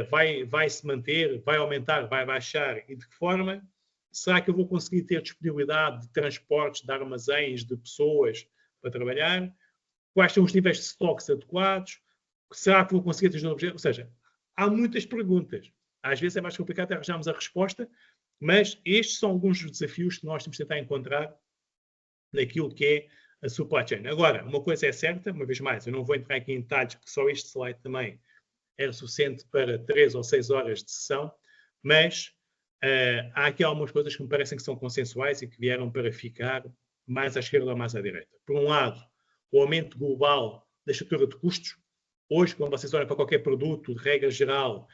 S2: vai se manter, vai aumentar, vai baixar e de que forma? Será que eu vou conseguir ter disponibilidade de transportes, de armazéns, de pessoas para trabalhar? Quais são os níveis de stocks adequados? Será que vou conseguir ter os novos objetos? Ou seja, há muitas perguntas. Às vezes é mais complicado arranjarmos a resposta, mas estes são alguns dos desafios que nós temos de tentar encontrar naquilo que é a supply chain. Agora, uma coisa é certa, uma vez mais, eu não vou entrar aqui em detalhes, porque só este slide também era suficiente para 3 ou 6 horas de sessão, mas há aqui algumas coisas que me parecem que são consensuais e que vieram para ficar mais à esquerda ou mais à direita. Por um lado, o aumento global da estrutura de custos. Hoje, quando vocês olham para qualquer produto, de regra geral,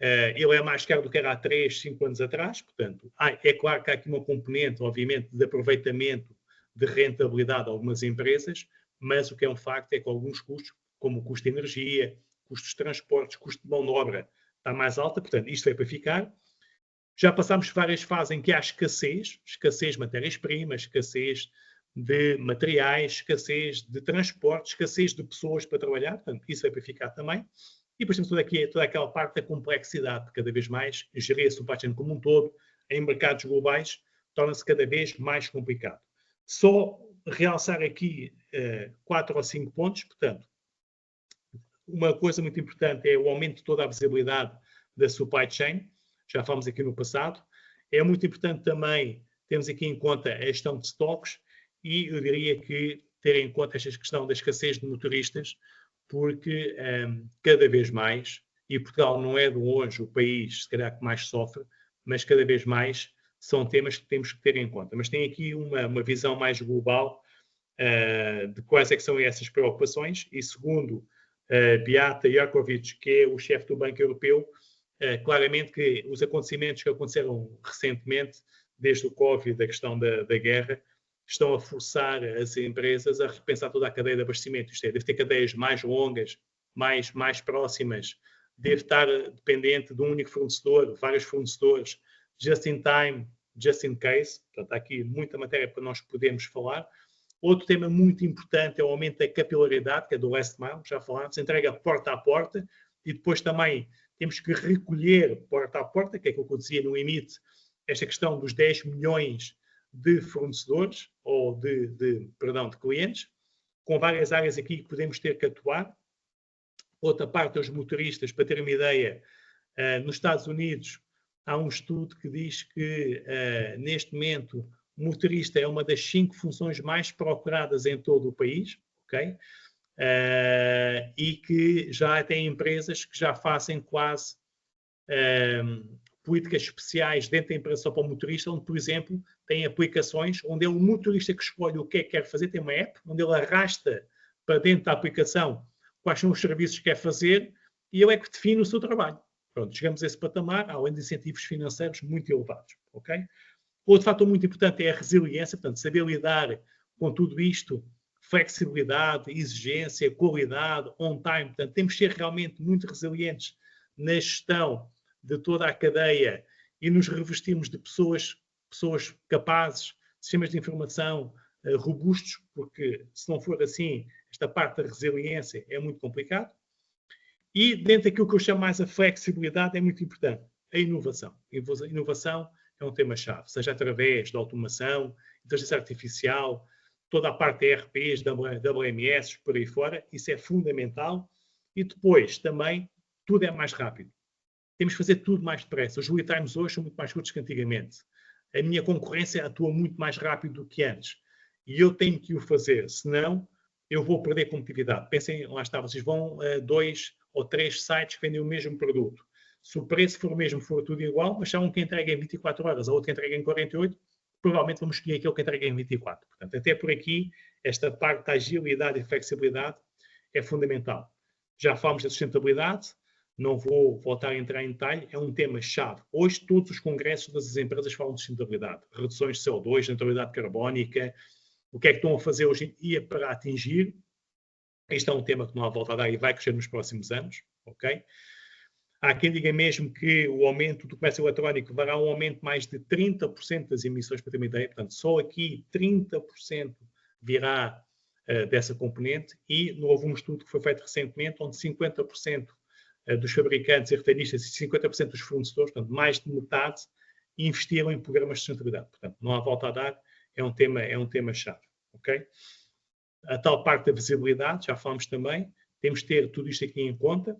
S2: ele é mais caro do que era há 3, 5 anos atrás. Portanto, é claro que há aqui uma componente, obviamente, de aproveitamento, de rentabilidade de algumas empresas, mas o que é um facto é que alguns custos, como o custo de energia, custos de transportes, custo de mão de obra, está mais alta. Portanto, isto é para ficar. Já passámos várias fases em que há escassez de matérias-primas, escassez de materiais, escassez de transporte, escassez de pessoas para trabalhar. Portanto, isso é para ficar também. E depois temos toda aquela parte da complexidade, de cada vez mais gerir a supply chain como um todo, em mercados globais, torna-se cada vez mais complicado. Só realçar aqui 4 ou 5 pontos. Portanto, uma coisa muito importante é o aumento de toda a visibilidade da supply chain. Já falamos aqui no passado. É muito importante também termos aqui em conta a gestão de stocks e eu diria que ter em conta esta questão da escassez de motoristas, porque cada vez mais, e Portugal não é de longe o país, se calhar, que mais sofre, mas cada vez mais são temas que temos que ter em conta. Mas tem aqui uma visão mais global de quais é que são essas preocupações e, segundo Beata Jakovic, que é o chefe do Banco Europeu, claramente que os acontecimentos que aconteceram recentemente, desde o Covid, a questão da guerra, estão a forçar as empresas a repensar toda a cadeia de abastecimento. Isto é, deve ter cadeias mais longas, mais próximas, deve estar dependente de um único fornecedor, vários fornecedores, just in time, just in case. Portanto, há aqui muita matéria para nós podermos falar. Outro tema muito importante é o aumento da capilaridade, que é do last mile, já falámos, entrega porta a porta, e depois também temos que recolher porta a porta, que é aquilo que eu dizia no IMIT, esta questão dos 10 milhões de fornecedores, ou de clientes, com várias áreas aqui que podemos ter que atuar. Outra parte é os motoristas, para ter uma ideia, nos Estados Unidos há um estudo que diz que, neste momento, o motorista é uma das 5 funções mais procuradas em todo o país, ok? E que já tem empresas que já fazem quase políticas especiais dentro da empresa só para o motorista, onde, por exemplo, tem aplicações onde é o motorista que escolhe o que é que quer fazer, tem uma app onde ele arrasta para dentro da aplicação quais são os serviços que quer fazer e ele é que define o seu trabalho. Pronto, chegamos a esse patamar, além de incentivos financeiros muito elevados, ok? Outro fator muito importante é a resiliência, portanto, saber lidar com tudo isto, flexibilidade, exigência, qualidade, on-time. Portanto, temos que ser realmente muito resilientes na gestão de toda a cadeia e nos revestirmos de pessoas capazes, sistemas de informação robustos, porque se não for assim, esta parte da resiliência é muito complicado. E dentro daquilo que eu chamo mais a flexibilidade é muito importante, a inovação. A inovação é um tema-chave, seja através da automação, inteligência artificial, toda a parte de ERPs, WMS, por aí fora, isso é fundamental. E depois, também, tudo é mais rápido. Temos que fazer tudo mais depressa. Os lead times hoje são muito mais curtos que antigamente. A minha concorrência atua muito mais rápido do que antes. E eu tenho que o fazer, senão eu vou perder competitividade. Pensem, lá está, vocês vão a 2 ou 3 sites que vendem o mesmo produto. Se o preço for o mesmo, for tudo igual, mas há um que entrega em 24 horas, a outro que entrega em 48, provavelmente vamos escolher aquele que entrega em 24. Portanto, até por aqui, esta parte da agilidade e flexibilidade é fundamental. Já falamos da sustentabilidade, não vou voltar a entrar em detalhe, é um tema-chave. Hoje, todos os congressos das empresas falam de sustentabilidade. Reduções de CO2, neutralidade carbónica, o que é que estão a fazer hoje em dia para atingir. Este é um tema que não há volta a dar e vai crescer nos próximos anos, ok? Há quem diga mesmo que o aumento do comércio eletrónico levará a um aumento de mais de 30% das emissões, para ter uma ideia. Portanto, só aqui 30% virá dessa componente. E houve um estudo que foi feito recentemente, onde 50% dos fabricantes e retalhistas e 50% dos fornecedores, portanto, mais de metade, investiram em programas de sustentabilidade. Portanto, não há volta a dar, é um tema-chave, ok? A tal parte da visibilidade, já falamos também, temos de ter tudo isto aqui em conta.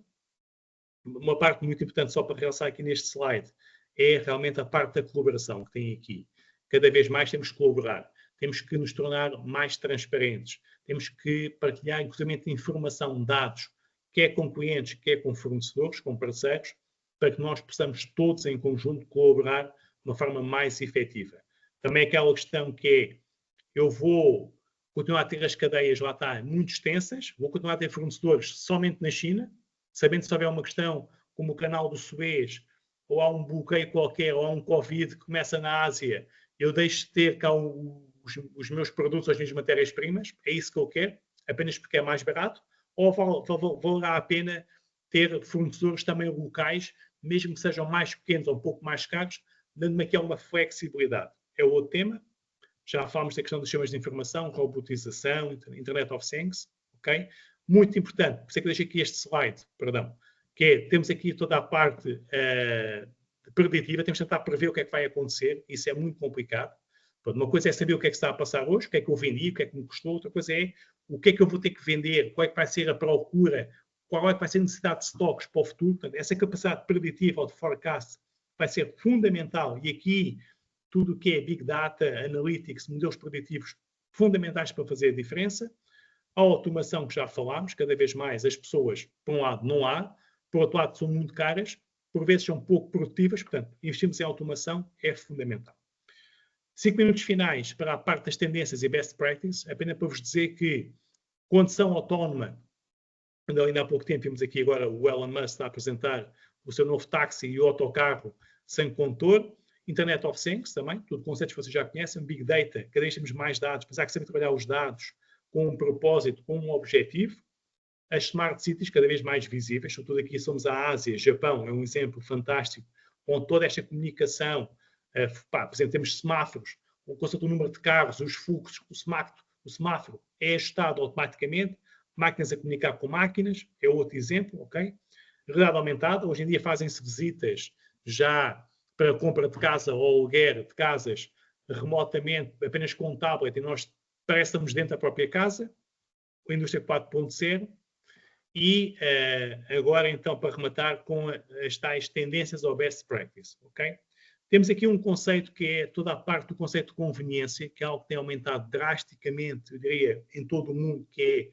S2: Uma parte muito importante, só para realçar aqui neste slide, é realmente a parte da colaboração que tem aqui. Cada vez mais temos que colaborar, temos que nos tornar mais transparentes, temos que partilhar, inclusive, informação, dados, quer com clientes, quer com fornecedores, com parceiros, para que nós possamos todos em conjunto colaborar de uma forma mais efetiva. Também aquela questão que é, eu vou continuar a ter as cadeias, lá está, muito extensas, vou continuar a ter fornecedores somente na China, sabendo que se houver uma questão como o canal do Suez, ou há um bloqueio qualquer, ou há um Covid que começa na Ásia, eu deixo de ter cá os meus produtos, as minhas matérias-primas, é isso que eu quero, apenas porque é mais barato, ou valerá a pena ter fornecedores também locais, mesmo que sejam mais pequenos ou um pouco mais caros, dando-me aqui uma flexibilidade. É o outro tema. Já falamos da questão dos sistemas de informação, robotização, Internet of Things, ok? Muito importante, por isso é que eu deixei aqui este slide, perdão, que é, temos aqui toda a parte preditiva, temos que tentar prever o que é que vai acontecer, isso é muito complicado. Uma coisa é saber o que é que está a passar hoje, o que é que eu vendi, o que é que me custou, outra coisa é o que é que eu vou ter que vender, qual é que vai ser a procura, qual é que vai ser a necessidade de stocks para o futuro. Portanto, essa capacidade preditiva ou de forecast vai ser fundamental e aqui tudo o que é Big Data, Analytics, modelos preditivos, fundamentais para fazer a diferença. A automação que já falámos, cada vez mais as pessoas, por um lado, não há, por outro lado, são muito caras, por vezes são pouco produtivas, portanto, investirmos em automação é fundamental. 5 minutos finais para a parte das tendências e best practice, apenas para vos dizer que condução autónoma Ainda há pouco tempo vimos aqui agora o Elon Musk a apresentar o seu novo táxi e o autocarro sem condutor. Internet of Things também, tudo conceitos que vocês já conhecem. Big Data, cada vez temos mais dados, mas há que saber trabalhar os dados com um propósito, com um objetivo. As Smart Cities cada vez mais visíveis, sobretudo aqui somos a Ásia, Japão, é um exemplo fantástico, com toda esta comunicação, por exemplo, temos semáforos, o conceito do número de carros, os fluxos, o semáforo é ajustado automaticamente, máquinas a comunicar com máquinas, é outro exemplo, ok? Realidade aumentada, hoje em dia fazem-se visitas já para compra de casa ou aluguer de casas remotamente, apenas com um tablet, e nós parece que estamos dentro da própria casa, a indústria 4.0, e agora então para rematar com as tais tendências ao best practice, ok? Temos aqui um conceito que é toda a parte do conceito de conveniência, que é algo que tem aumentado drasticamente, eu diria, em todo o mundo, que é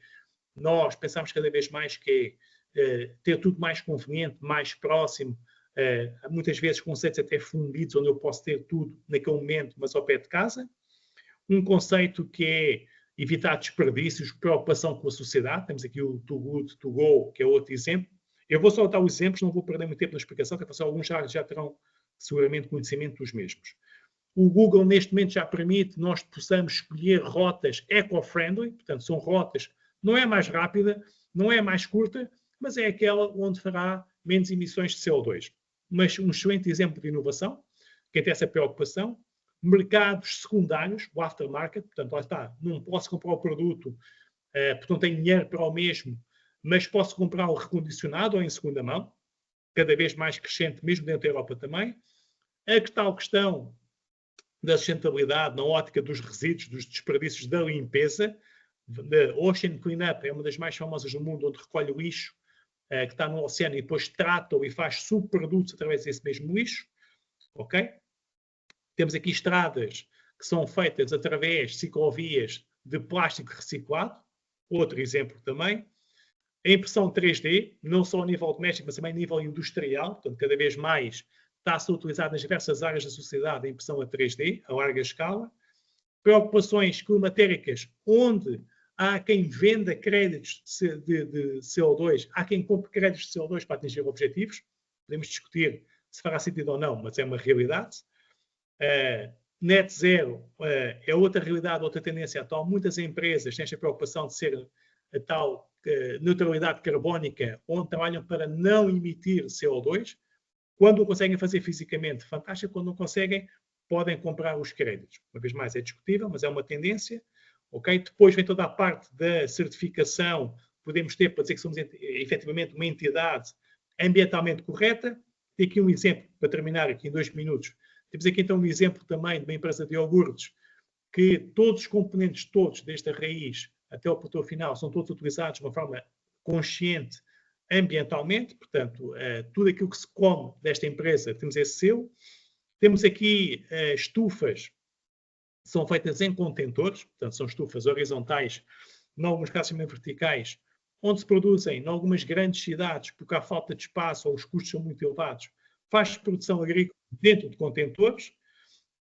S2: nós pensamos cada vez mais que é ter tudo mais conveniente, mais próximo, muitas vezes conceitos até fundidos, onde eu posso ter tudo naquele momento, mas ao pé de casa. Um conceito que é evitar desperdícios, preocupação com a sociedade. Temos aqui o Too Good To Go, que é outro exemplo. Eu vou só dar os exemplos, não vou perder muito tempo na explicação, porque alguns já terão seguramente conhecimento dos mesmos. O Google, neste momento, já permite nós possamos escolher rotas eco-friendly, portanto, são rotas, não é mais rápida, não é mais curta, mas é aquela onde fará menos emissões de CO2. Mas um excelente exemplo de inovação, que tem essa preocupação. Mercados secundários, o aftermarket, portanto, lá está, não posso comprar o produto, porque não tenho dinheiro para o mesmo, mas posso comprar o recondicionado ou em segunda mão, cada vez mais crescente, mesmo dentro da Europa também. A tal questão da sustentabilidade na ótica dos resíduos, dos desperdícios da limpeza. A Ocean Cleanup é uma das mais famosas do mundo, onde recolhe o lixo que está no oceano e depois trata-o e faz subprodutos através desse mesmo lixo. Ok? Temos aqui estradas que são feitas através de ciclovias de plástico reciclado. Outro exemplo também. A impressão 3D, não só a nível doméstico, mas também a nível industrial. Portanto, cada vez mais está-se a utilizar nas diversas áreas da sociedade a impressão a 3D, a larga escala. Preocupações climatéricas, onde há quem venda créditos de CO2, há quem compre créditos de CO2 para atingir objetivos. Podemos discutir se fará sentido ou não, mas é uma realidade. Net zero é outra realidade, outra tendência atual. Muitas empresas têm esta preocupação de ser a tal neutralidade carbónica, onde trabalham para não emitir CO2. Quando o conseguem fazer fisicamente, fantástico. Quando não conseguem, podem comprar os créditos. Uma vez mais, é discutível, mas é uma tendência. Okay? Depois vem toda a parte da certificação. Podemos ter para dizer que somos efetivamente uma entidade ambientalmente correta. Tem aqui um exemplo, para terminar aqui em 2 minutos. Temos aqui então um exemplo também de uma empresa de iogurtes, que todos os componentes, todos, desde a raiz até o produtor final, são todos utilizados de uma forma consciente ambientalmente. Portanto, tudo aquilo que se come desta empresa, temos esse selo. Temos aqui estufas, são feitas em contentores, portanto, são estufas horizontais, em alguns casos também verticais, onde se produzem em algumas grandes cidades, porque há falta de espaço ou os custos são muito elevados, faz produção agrícola dentro de contentores.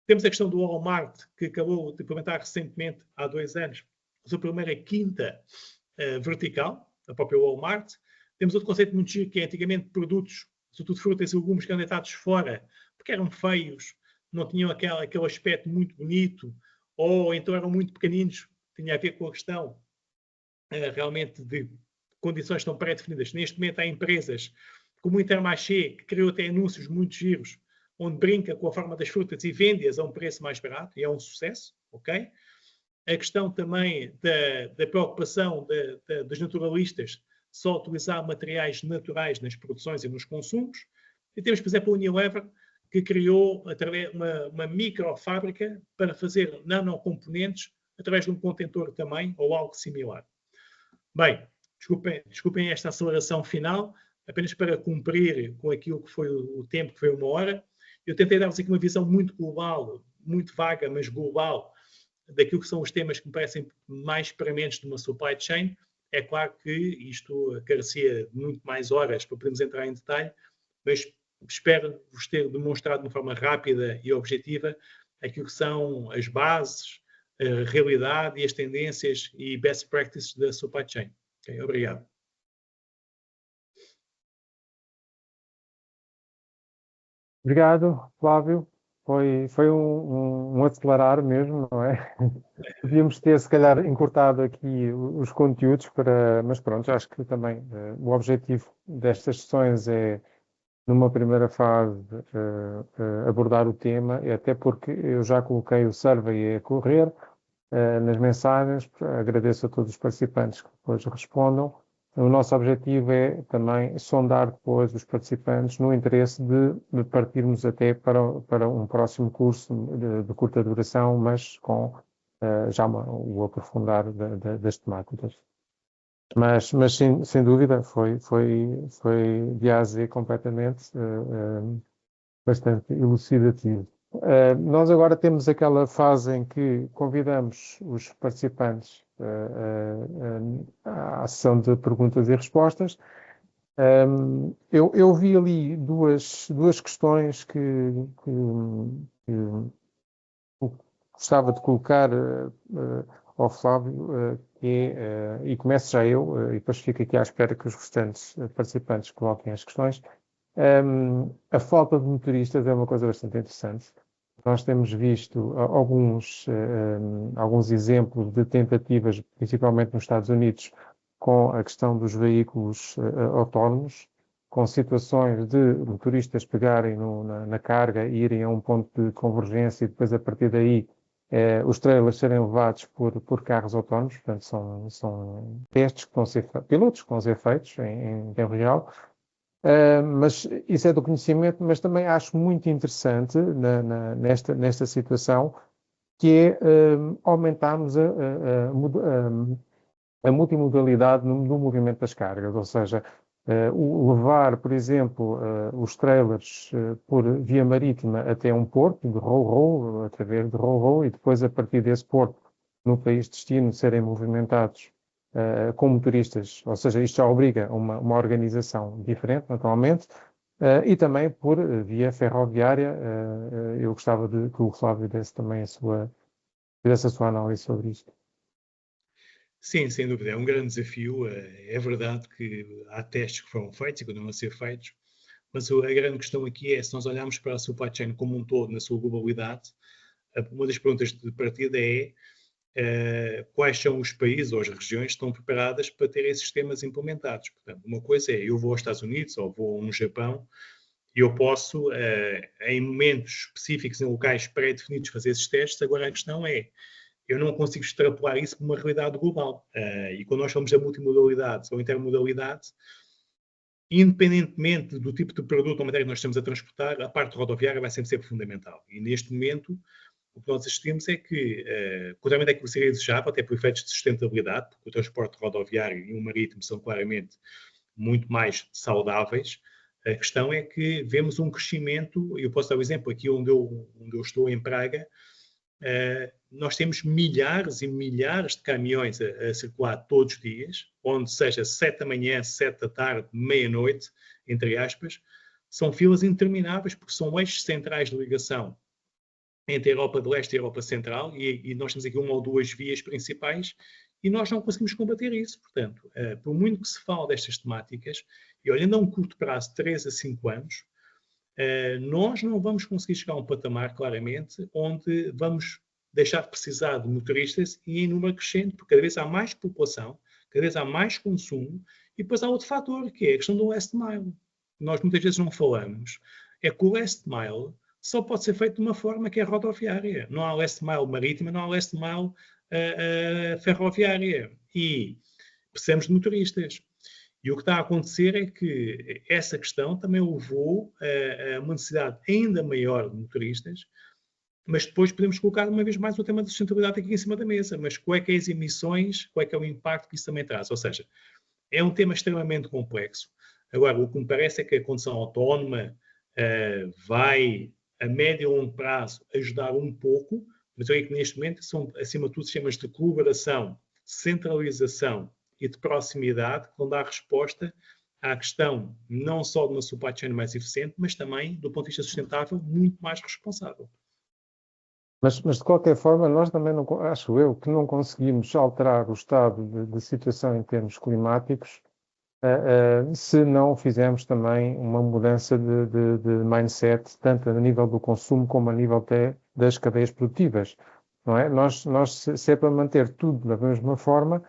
S2: Temos a questão do Walmart, que acabou de implementar recentemente, há 2 anos, a sua primeira quinta vertical, a própria Walmart. Temos outro conceito muito giro, que é antigamente produtos, sobretudo frutas e legumes, que eram deitados fora, porque eram feios, não tinham aquele aspecto muito bonito, ou então eram muito pequeninos. Tinha a ver com a questão realmente de condições tão pré-definidas. Neste momento há empresas como o Intermarché, que criou até anúncios muito giros, onde brinca com a forma das frutas e vende-as a um preço mais barato, e é um sucesso, ok? A questão também da preocupação dos naturalistas só utilizar materiais naturais nas produções e nos consumos. E temos, por exemplo, a Unilever, que criou através uma microfábrica para fazer nanocomponentes através de um contentor também, ou algo similar. Bem, desculpem esta aceleração final, apenas para cumprir com aquilo que foi o tempo, que foi 1 hora. Eu tentei dar-vos aqui uma visão muito global, muito vaga, mas global, daquilo que são os temas que me parecem mais prementes de uma supply chain. É claro que isto carecia de muito mais horas para podermos entrar em detalhe, mas espero vos ter demonstrado de uma forma rápida e objetiva aquilo que são as bases, a realidade e as tendências e best practices da supply chain. Okay? Obrigado.
S3: Obrigado, Flávio. Foi um acelerar mesmo, não é? Podíamos ter, se calhar, encurtado aqui os conteúdos, mas pronto, acho que também o objetivo destas sessões é, numa primeira fase, abordar o tema, e até porque eu já coloquei o survey a correr nas mensagens. Agradeço a todos os participantes que depois respondam. O nosso objetivo é também sondar depois os participantes no interesse de partirmos até para um próximo curso de curta duração, mas com já o aprofundar das temáticas. Mas sem dúvida foi de A a Z completamente bastante elucidativo. Nós agora temos aquela fase em que convidamos os participantes à sessão de perguntas e respostas. Eu vi ali duas questões que gostava de colocar ao Flávio, e começo já eu, e depois fico aqui à espera que os restantes participantes coloquem as questões. A falta de motoristas é uma coisa bastante interessante. Nós temos visto alguns exemplos de tentativas, principalmente nos Estados Unidos, com a questão dos veículos autónomos, com situações de motoristas pegarem na carga e irem a um ponto de convergência e depois, a partir daí, os trailers serem levados por carros autónomos. Portanto, são testes que estão a ser pilotos que estão a ser feitos em tempo real. Mas isso é do conhecimento, mas também acho muito interessante nesta situação, que é aumentarmos a multimodalidade no movimento das cargas, ou seja, o levar, por exemplo, os trailers por via marítima até um porto de ro-ro, através de ro-ro, e depois, a partir desse porto, no país de destino, serem movimentados com motoristas, ou seja, isto já obriga uma organização diferente, naturalmente, e também por via ferroviária. Eu gostava de que o Flávio desse também fizesse a sua análise sobre isto.
S2: Sim, sem dúvida, é um grande desafio. É verdade que há testes que foram feitos e continuam a ser feitos, mas a grande questão aqui é, se nós olharmos para a supply chain como um todo, na sua globalidade, uma das perguntas de partida é quais são os países ou as regiões que estão preparadas para ter esses sistemas implementados. Portanto, uma coisa é, eu vou aos Estados Unidos ou vou no Japão e eu posso, em momentos específicos, em locais pré-definidos, fazer esses testes. Agora, a questão é, eu não consigo extrapolar isso para uma realidade global. E quando nós falamos da multimodalidade ou intermodalidade, independentemente do tipo de produto ou matéria que nós estamos a transportar, a parte rodoviária vai sempre ser fundamental. E neste momento, o que nós assistimos é que, claramente, é que seria desejável, até por efeitos de sustentabilidade, porque o transporte rodoviário e o marítimo são claramente muito mais saudáveis. A questão é que vemos um crescimento, e eu posso dar o exemplo aqui onde eu estou, em Praga, nós temos milhares e milhares de caminhões a circular todos os dias, onde seja 7 da manhã, 7 da tarde, meia-noite, entre aspas, são filas intermináveis, porque são eixos centrais de ligação entre a Europa de Leste e a Europa Central, e nós temos aqui uma ou duas vias principais, e nós não conseguimos combater isso. Portanto, por muito que se fale destas temáticas, e olhando a um curto prazo, 3 a 5 anos, nós não vamos conseguir chegar a um patamar, claramente, onde vamos deixar de precisar de motoristas e em número crescente, porque cada vez há mais população, cada vez há mais consumo, e depois há outro fator, que é a questão do last mile. Nós muitas vezes não falamos, é que o last mile só pode ser feito de uma forma que é rodoviária. Não há last mile marítima, não há last mile ferroviária. E precisamos de motoristas. E o que está a acontecer é que essa questão também levou a uma necessidade ainda maior de motoristas, mas depois podemos colocar uma vez mais o tema da sustentabilidade aqui em cima da mesa. Mas qual é que é as emissões, qual é que é o impacto que isso também traz? Ou seja, é um tema extremamente complexo. Agora, o que me parece é que a condução autónoma vai, a médio e longo prazo, ajudar um pouco, mas eu acho que neste momento são, acima de tudo, sistemas de colaboração, centralização e de proximidade que vão dar resposta à questão não só de uma supply chain mais eficiente, mas também, do ponto de vista sustentável, muito mais responsável.
S3: Mas de qualquer forma, nós também, acho eu, que não conseguimos alterar o estado de situação em termos climáticos se não fizermos também uma mudança de mindset, tanto a nível do consumo como a nível das cadeias produtivas, não é? Se é para manter tudo da mesma forma,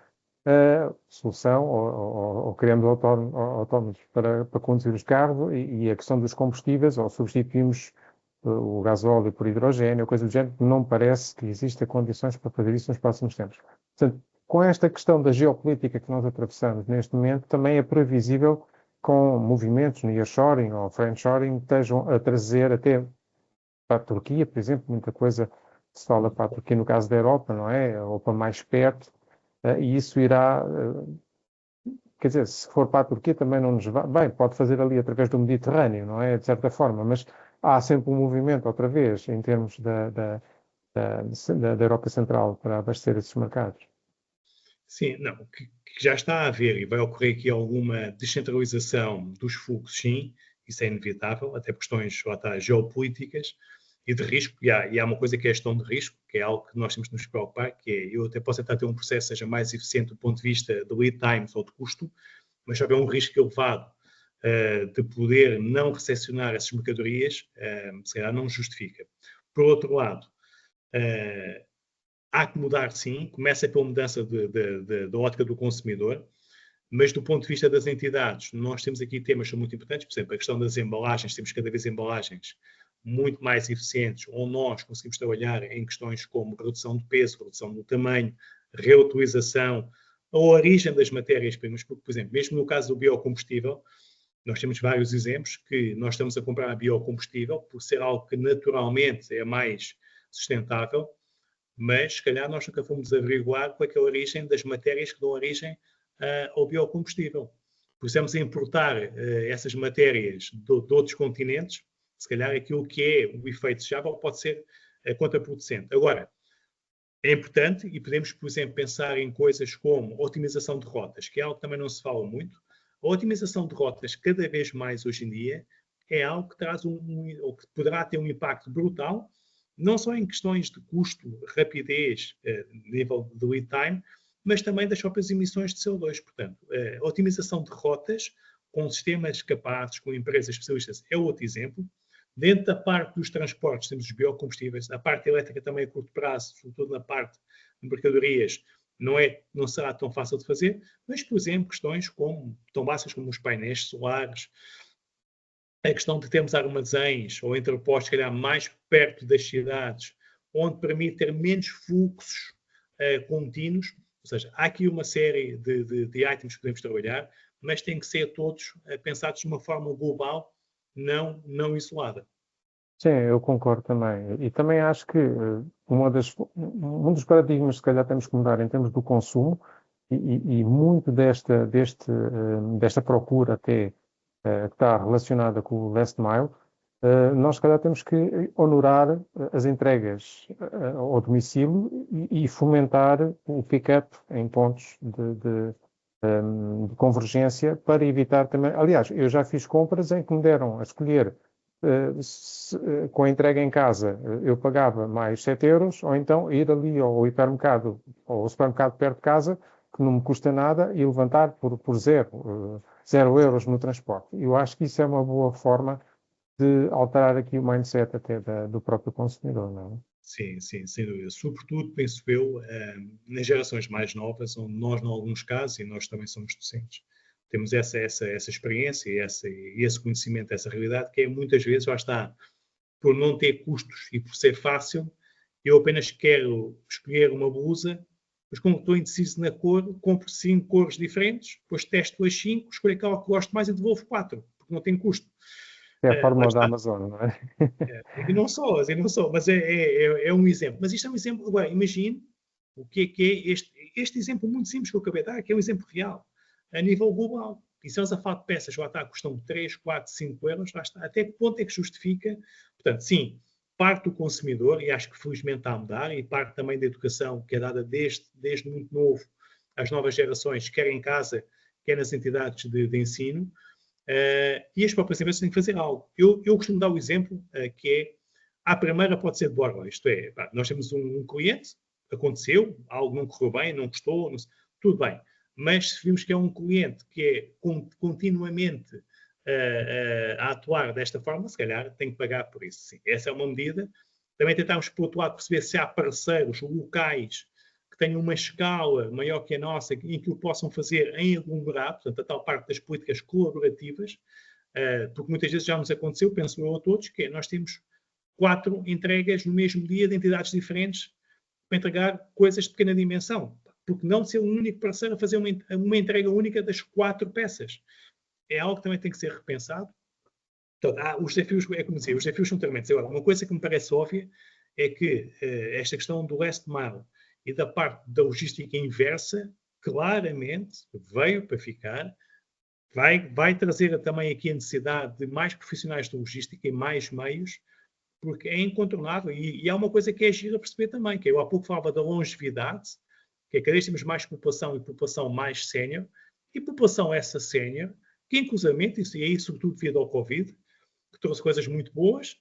S3: a solução, ou criamos autónomos para conduzir os carros, e a questão dos combustíveis, ou substituímos o gasóleo por hidrogênio, coisa do género, não parece que exista condições para fazer isso nos próximos tempos. Portanto, com esta questão da geopolítica que nós atravessamos neste momento, também é previsível com movimentos nearshoring ou friendshoring que estejam a trazer até para a Turquia, por exemplo, muita coisa se fala para a Turquia no caso da Europa, não é? Ou para mais perto, e isso irá, quer dizer, se for para a Turquia também não nos vai, bem, pode fazer ali através do Mediterrâneo, não é? De certa forma, mas há sempre um movimento outra vez em termos da Europa Central para abastecer esses mercados.
S2: Sim, não, que já está a haver e vai ocorrer aqui alguma descentralização dos fluxos, sim, isso é inevitável, até por questões geopolíticas e de risco, e há uma coisa que é a gestão de risco, que é algo que nós temos de nos preocupar, que é, eu até posso tentar ter um processo que seja mais eficiente do ponto de vista de lead times ou de custo, mas se houver um risco elevado de poder não recepcionar essas mercadorias, se calhar não justifica. Por outro lado, há que mudar, sim, começa pela mudança da ótica do consumidor, mas do ponto de vista das entidades, nós temos aqui temas que são muito importantes, por exemplo, a questão das embalagens, temos cada vez embalagens muito mais eficientes, onde nós conseguimos trabalhar em questões como redução de peso, redução do tamanho, reutilização, a origem das matérias-primas, porque, por exemplo, mesmo no caso do biocombustível, nós temos vários exemplos que nós estamos a comprar biocombustível por ser algo que naturalmente é mais sustentável, mas se calhar nós nunca fomos averiguar qual é que é a origem das matérias que dão origem ao biocombustível. Precisamos importar essas matérias de outros continentes, se calhar aquilo que é o efeito desejável pode ser contraproducente. Agora, é importante e podemos, por exemplo, pensar em coisas como otimização de rotas, que é algo que também não se fala muito. A otimização de rotas, cada vez mais hoje em dia, é algo que traz ou que poderá ter um impacto brutal, não só em questões de custo, rapidez, nível de lead time, mas também das próprias emissões de CO2. Portanto, a otimização de rotas com sistemas capazes, com empresas especialistas, é outro exemplo. Dentro da parte dos transportes, temos os biocombustíveis, a parte elétrica também a curto prazo, sobretudo na parte de mercadorias, não será tão fácil de fazer, mas, por exemplo, questões tão básicas como os painéis solares, a questão de termos armazéns ou entrepostos, calhar, mais perto das cidades, onde permite ter menos fluxos contínuos. Ou seja, há aqui uma série de itens que podemos trabalhar, mas têm que ser todos pensados de uma forma global, não isolada.
S3: Sim, eu concordo também. E também acho que um dos paradigmas, se calhar, temos que mudar em termos do consumo, e muito desta procura até que está relacionada com o last mile, nós, se calhar, temos que honorar as entregas ao domicílio e fomentar o pick-up em pontos de convergência para evitar também. Aliás, eu já fiz compras em que me deram a escolher com a entrega em casa eu pagava mais 7 euros, ou então ir ali ao hipermercado ou ao supermercado perto de casa, que não me custa nada, e levantar por zero euros no transporte. Eu acho que isso é uma boa forma de alterar aqui o mindset até do próprio consumidor, não é?
S2: Sim, sem dúvida. Sobretudo, penso eu, nas gerações mais novas, onde nós, em alguns casos, e nós também somos docentes, temos essa experiência e esse conhecimento, essa realidade, que é muitas vezes, lá está, por não ter custos e por ser fácil, eu apenas quero escolher uma blusa, mas como estou indeciso na cor, compro 5 cores diferentes, depois testo as 5, escolho aquela que gosto mais e devolvo 4, porque não tem custo.
S3: É a fórmula da Amazon, não é?
S2: E não só, mas é um exemplo. Mas isto é um exemplo. Agora, imagine o que é este exemplo muito simples que eu acabei de dar, que é um exemplo real, a nível global. E se nós a falar de peças lá está, custam 3, 4, 5 euros, lá está. Até que ponto é que justifica? Portanto, sim, parte do consumidor, e acho que felizmente está a mudar, e parte também da educação que é dada desde muito novo às novas gerações, quer em casa, quer nas entidades de ensino, e as próprias empresas têm que fazer algo. Eu costumo dar o exemplo que é, à primeira pode ser de borla, isto é, nós temos um cliente, aconteceu, algo não correu bem, não gostou, tudo bem. mas se vimos que é um cliente que é continuamente a atuar desta forma, se calhar tem que pagar por isso. Sim, essa é uma medida. Também tentámos, por outro lado, perceber se há parceiros locais que tenham uma escala maior que a nossa em que o possam fazer em aglomerado, portanto, a tal parte das políticas colaborativas, porque muitas vezes já nos aconteceu, penso eu a todos, que nós temos 4 entregas no mesmo dia de entidades diferentes para entregar coisas de pequena dimensão. Porque não ser um único parceiro a fazer uma entrega única das 4 peças? É algo que também tem que ser repensado. Portanto, os desafios, é como dizer, os desafios são tremendos. Agora, uma coisa que me parece óbvia é que esta questão do last mile e da parte da logística inversa, claramente veio para ficar, vai trazer também aqui a necessidade de mais profissionais de logística e mais meios, porque é incontornável. E há uma coisa que é gira perceber também, que eu há pouco falava da longevidade, que é cada vez temos mais população e população mais sénior, e população essa sénior, que inclusivamente, e aí sobretudo devido ao Covid, que trouxe coisas muito boas,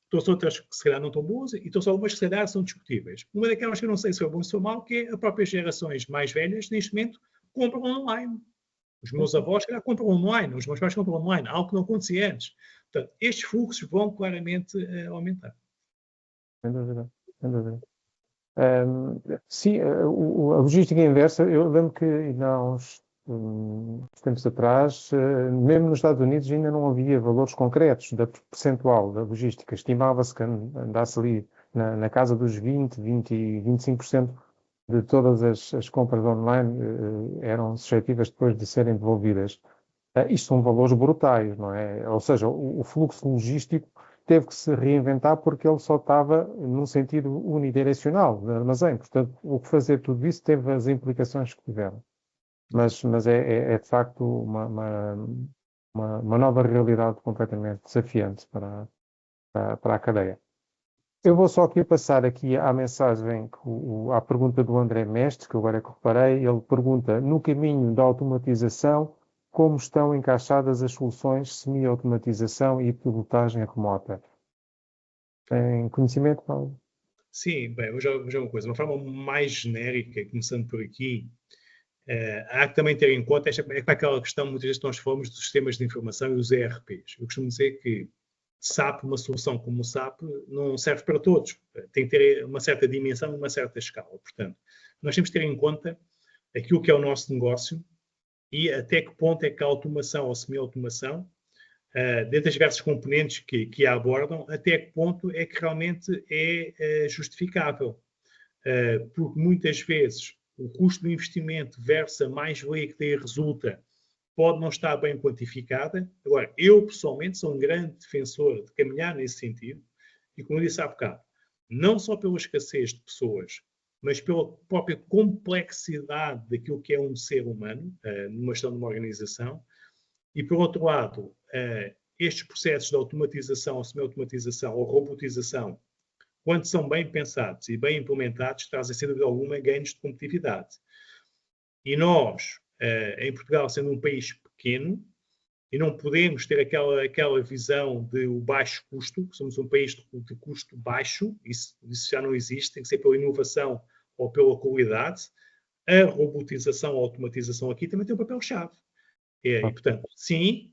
S2: trouxe outras que se calhar não tão boas, e trouxe algumas que se calhar são discutíveis. Uma daquelas que eu não sei se foi bom ou se foi mal, que é as próprias gerações mais velhas, neste momento, compram online. Os meus avós, se calhar, compram online, os meus pais compram online, algo que não acontecia antes. Portanto, estes fluxos vão claramente aumentar.
S3: Sem dúvida, sem dúvida. Sim, a logística inversa, eu lembro que há uns tempos atrás, mesmo nos Estados Unidos, ainda não havia valores concretos da percentual da logística. Estimava-se que andasse ali na casa dos 20, 25% de todas as compras online eram suscetíveis depois de serem devolvidas. Isto são valores brutais, não é? Ou seja, o fluxo logístico teve que se reinventar porque ele só estava num sentido unidirecional, de armazém. Portanto, o que fazer tudo isso teve as implicações que tiveram. Mas é de facto uma nova realidade completamente desafiante para a cadeia. Eu vou só aqui passar aqui à mensagem, à pergunta do André Mestre, que agora é que reparei. Ele pergunta, no caminho da automatização, como estão encaixadas as soluções semi-automatização e pilotagem remota? Tem conhecimento, Paulo?
S2: Sim, bem, vou já uma coisa. Uma forma mais genérica, começando por aqui, há que também ter em conta aquela questão, muitas vezes nós falamos dos sistemas de informação e os ERPs. Eu costumo dizer que SAP, uma solução como o SAP, não serve para todos. Tem que ter uma certa dimensão, uma certa escala. Portanto, nós temos que ter em conta aquilo que é o nosso negócio e até que ponto é que a automação ou semi-automação, dentro das diversas componentes que a abordam, até que ponto é que realmente é justificável. Porque muitas vezes o custo do investimento versus a mais-valia que daí resulta pode não estar bem quantificada. Agora, eu pessoalmente sou um grande defensor de caminhar nesse sentido e, como eu disse há bocado, não só pela escassez de pessoas, mas pela própria complexidade daquilo que é um ser humano numa gestão de uma organização. E, por outro lado, estes processos de automatização, ou semi-automatização ou robotização, quando são bem pensados e bem implementados, trazem, sem dúvida alguma, ganhos de competitividade. E nós, em Portugal, sendo um país pequeno, e não podemos ter aquela visão de o baixo custo, somos um país de custo baixo, isso já não existe, tem que ser pela inovação ou pela qualidade. A robotização, a automatização aqui também tem um papel-chave. E, portanto, sim,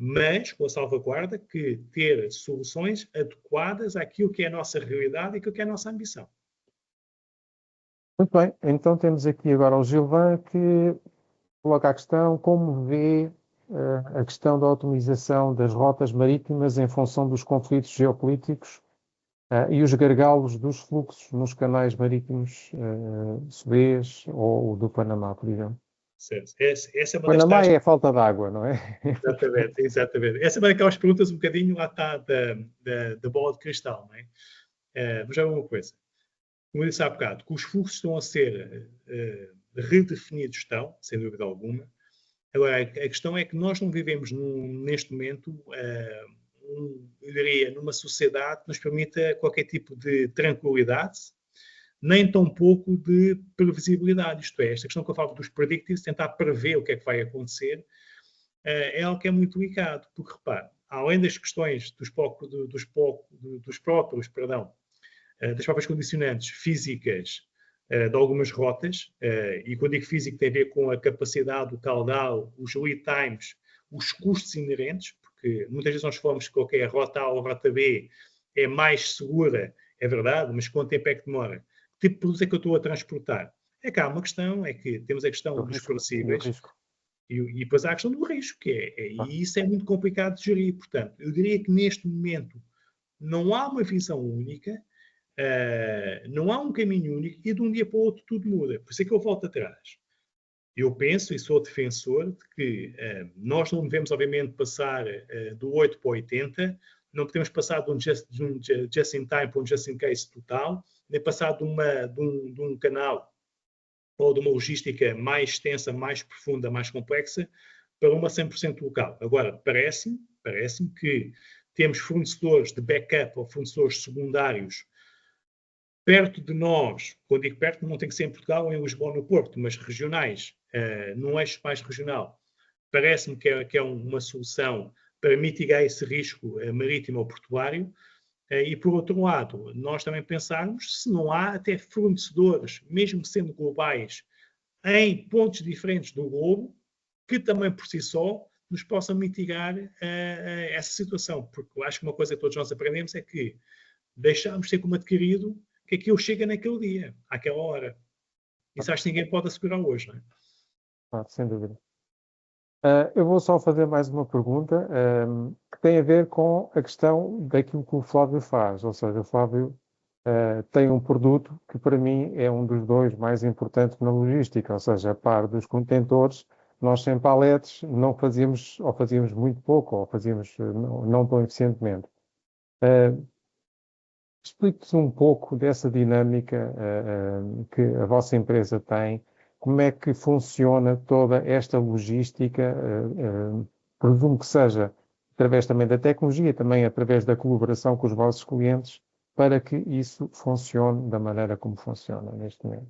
S2: mas com a salvaguarda que ter soluções adequadas àquilo que é a nossa realidade e àquilo que é a nossa ambição.
S3: Muito bem, então temos aqui agora o Gilvan que coloca a questão como vê a questão da otimização das rotas marítimas em função dos conflitos geopolíticos e os gargalos dos fluxos nos canais marítimos Suez ou do Panamá, por exemplo.
S2: Certo. Essa é uma
S3: Panamá é a falta de água, não é?
S2: Exatamente. Essa é uma daquelas perguntas um bocadinho lá está da bola de cristal, não é? Vou já ver uma coisa. Como eu disse há bocado, que os fluxos estão a ser redefinidos, estão, sem dúvida alguma. Agora, a questão é que nós não vivemos neste momento, eu diria, numa sociedade que nos permita qualquer tipo de tranquilidade, nem tão pouco de previsibilidade. Isto é, esta questão que eu falo dos predictives, tentar prever o que é que vai acontecer, é algo que é muito delicado, porque, repare, além das questões das próprias condicionantes físicas de algumas rotas, e quando digo físico tem a ver com a capacidade do caudal, os lead times, os custos inerentes, porque muitas vezes nós falamos que qualquer rota A ou rota B é mais segura, é verdade, mas quanto tempo é que demora? Que tipo de produto é que eu estou a transportar? É que há uma questão, é que temos a questão dos perecíveis e depois há a questão do risco, e isso é muito complicado de gerir. Portanto, eu diria que neste momento não há uma visão única, não há um caminho único e de um dia para o outro tudo muda. Por isso é que eu volto atrás. Eu penso e sou defensor de que nós não devemos, obviamente, passar do 8 para o 80, não podemos passar de um just-in-time para um just-in-case total, nem passar de um canal ou de uma logística mais extensa, mais profunda, mais complexa, para uma 100% local. Agora, parece-me que temos fornecedores de backup ou fornecedores secundários perto de nós. Quando digo perto, não tem que ser em Portugal ou em Lisboa ou no Porto, mas regionais, num eixo mais regional. Parece-me que é uma solução para mitigar esse risco marítimo ou portuário. E, por outro lado, nós também pensarmos se não há até fornecedores, mesmo sendo globais, em pontos diferentes do globo, que também por si só nos possam mitigar essa situação. Porque eu acho que uma coisa que todos nós aprendemos é que deixamos de ser como adquirido que aquilo chega naquele dia, àquela hora. Isso acho que ninguém pode assegurar hoje, não é?
S3: Sem dúvida. Eu vou só fazer mais uma pergunta que tem a ver com a questão daquilo que o Flávio faz. Ou seja, o Flávio tem um produto que para mim é um dos dois mais importantes na logística. Ou seja, a par dos contentores, nós sem paletes não fazíamos, ou fazíamos muito pouco, ou fazíamos não tão eficientemente. Explique-nos um pouco dessa dinâmica que a vossa empresa tem, como é que funciona toda esta logística, presumo que seja através também da tecnologia, também através da colaboração com os vossos clientes, para que isso funcione da maneira como funciona neste momento.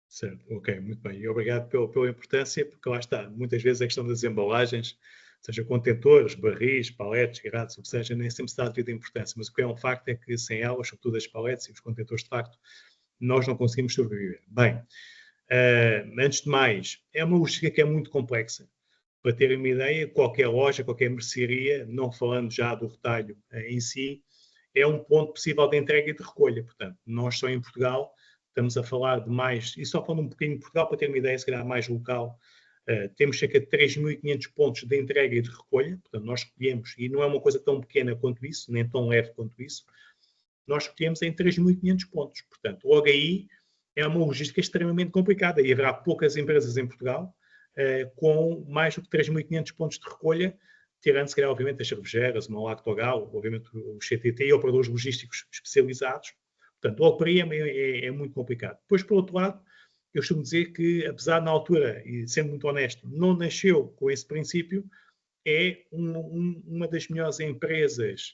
S2: Certo, ok, muito bem. E obrigado pela importância, porque lá está, muitas vezes a questão das embalagens, seja contentores, barris, paletes, grades, o que seja, nem sempre se dá a devida importância, mas o que é um facto é que sem elas, sobretudo as paletes e os contentores, de facto, nós não conseguimos sobreviver. Bem, antes de mais, é uma logística que é muito complexa. Para terem uma ideia, qualquer loja, qualquer mercearia, não falando já do retalho em si, é um ponto possível de entrega e de recolha. Portanto, nós só em Portugal estamos a falar de mais, e só falando um bocadinho de Portugal, para ter uma ideia, se calhar mais local, temos cerca de 3.500 pontos de entrega e de recolha. Portanto, nós recolhemos, e não é uma coisa tão pequena quanto isso, nem tão leve quanto isso, nós recolhemos em 3.500 pontos. Portanto, logo aí é uma logística extremamente complicada e haverá poucas empresas em Portugal com mais do que 3.500 pontos de recolha, tirando, se calhar, obviamente, as cervejeiras, o Lactogal, obviamente o CTT e operadores logísticos especializados. Portanto, logo para aí é muito complicado. Depois, por outro lado, eu costumo dizer que, apesar de, na altura, e sendo muito honesto, não nasceu com esse princípio, é uma das melhores empresas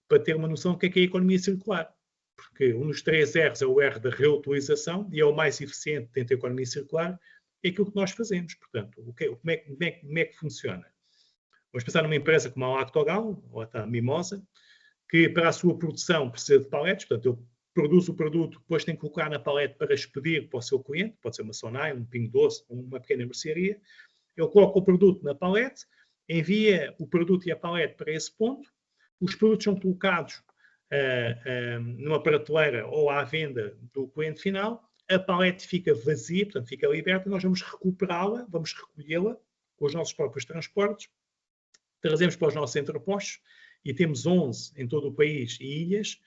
S2: para ter uma noção do que é a economia circular. Porque um dos 3 R's é o R da reutilização e é o mais eficiente dentro da economia circular, é aquilo que nós fazemos. Portanto, como é que funciona? Vamos pensar numa empresa como a Lactogal, ou a Mimosa, que para a sua produção precisa de paletes, portanto, eu produzo o produto, depois tem que colocar na palete para expedir para o seu cliente, pode ser uma Sonai, um Pingo Doce, uma pequena mercearia. Ele coloca o produto na palete, envia o produto e a palete para esse ponto, os produtos são colocados numa prateleira ou à venda do cliente final, a palete fica vazia, portanto fica liberta, nós vamos recuperá-la, vamos recolhê-la com os nossos próprios transportes, trazemos para os nossos entrepostos e temos 11 em todo o país e ilhas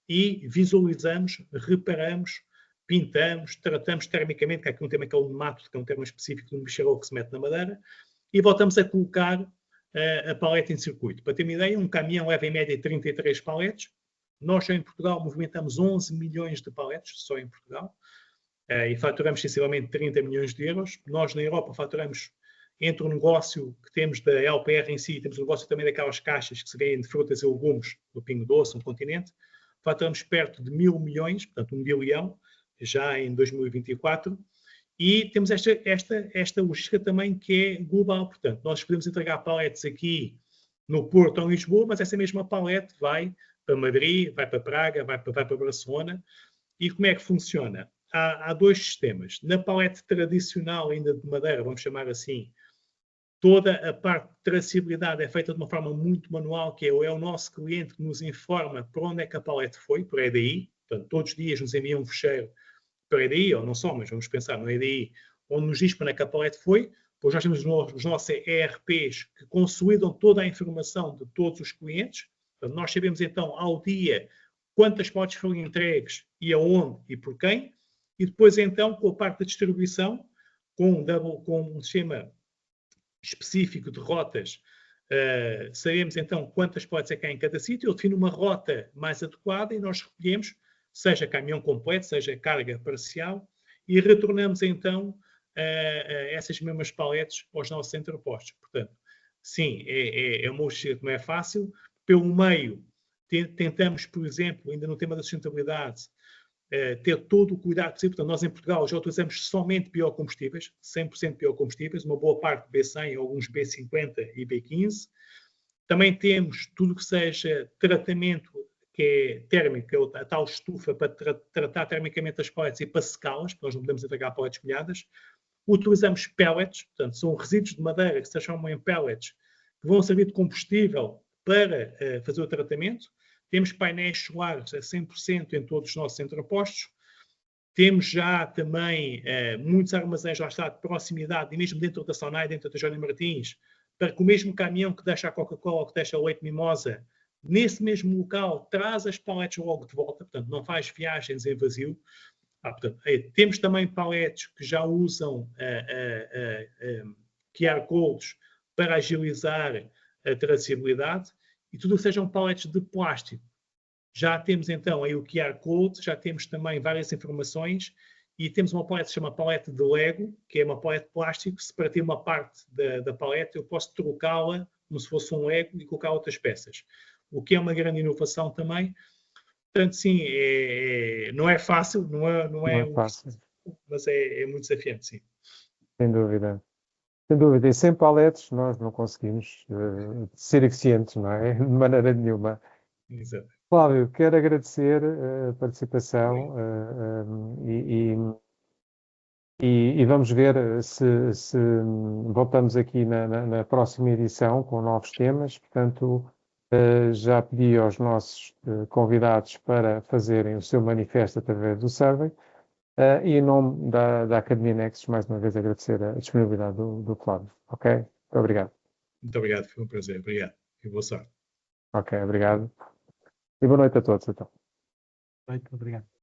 S2: e visualizamos, reparamos, pintamos, tratamos termicamente, que aqui um termo é aquele mato, que é um termo específico de um bicharol que se mete na madeira, e voltamos a colocar a palete em circuito. Para ter uma ideia, um caminhão leva em média 33 paletes. Nós só em Portugal movimentamos 11 milhões de paletes, só em Portugal, e faturamos sensivelmente 30 milhões de euros. Nós na Europa faturamos, entre o negócio que temos da LPR em si, temos o negócio também daquelas caixas que se vêem de frutas e legumes, do Pingo Doce, no continente, faturamos perto de 1.000 milhões, portanto 1 bilhão, já em 2024, e temos esta logística também que é global, portanto, nós podemos entregar paletes aqui no Porto ou em Lisboa, mas essa mesma palete vai para Madrid, vai para Praga, vai para Barcelona, e como é que funciona? há dois sistemas. Na palete tradicional ainda de madeira, vamos chamar assim, toda a parte de traçabilidade é feita de uma forma muito manual, que é o nosso cliente que nos informa para onde é que a palete foi, por EDI. Portanto, todos os dias nos envia um fecheiro por EDI, ou não só, mas vamos pensar no EDI, onde nos diz para onde é que a palete foi. Depois nós temos os nossos ERPs que consolidam toda a informação de todos os clientes. Portanto, nós sabemos então ao dia quantas paletes foram entregues e aonde e por quem. E depois então com a parte da distribuição, com um sistema específico de rotas, sabemos então quantas paletes é que há em cada sítio. Eu defino uma rota mais adequada e nós recolhemos, seja caminhão completo, seja carga parcial, e retornamos então essas mesmas paletes aos nossos entrepostos. Portanto, sim, é uma logística que não é fácil. Pelo meio, tentamos, por exemplo, ainda no tema da sustentabilidade, ter todo o cuidado possível. Portanto, nós em Portugal já utilizamos somente biocombustíveis, 100% biocombustíveis, uma boa parte B100, alguns B50 e B15. Também temos tudo que seja tratamento que é térmico, que é a tal estufa para tratar termicamente as paletes e para secá-las, porque nós não podemos entregar paletes molhadas. Utilizamos pellets, portanto, são resíduos de madeira que se transformam em pellets, que vão servir de combustível para fazer o tratamento. Temos painéis solares a 100% em todos os nossos entrepostos. Temos já também muitos armazéns, lá está, de proximidade, e mesmo dentro da Sonai, dentro da Jónia Martins, para que o mesmo caminhão que deixa a Coca-Cola ou que deixa o leite mimosa, nesse mesmo local, traz as paletes logo de volta, portanto, não faz viagens em vazio. Portanto, temos também paletes que já usam QR codes para agilizar a traçabilidade, e tudo que sejam paletes de plástico. Já temos então aí o QR Code, já temos também várias informações, e temos uma palete que se chama palete de Lego, que é uma palete de plástico. Se partir uma parte da palete, eu posso trocá-la como se fosse um Lego e colocar outras peças, o que é uma grande inovação também. Portanto, sim, não é fácil, não é
S3: fácil,
S2: mas é muito desafiante, sim.
S3: Sem dúvida. Sem dúvida, e sem paletes nós não conseguimos ser eficientes, não é? De maneira nenhuma.
S2: Exato.
S3: Flávio, quero agradecer a participação e vamos ver se voltamos aqui na próxima edição com novos temas. Portanto, já pedi aos nossos convidados para fazerem o seu manifesto através do survey. E em nome da Academia Nexus, mais uma vez agradecer a disponibilidade do Flávio. Ok? Muito obrigado.
S2: Muito obrigado, foi um prazer. Obrigado. E boa sorte.
S3: Ok, obrigado. E boa noite a todos, então.
S1: Muito obrigado.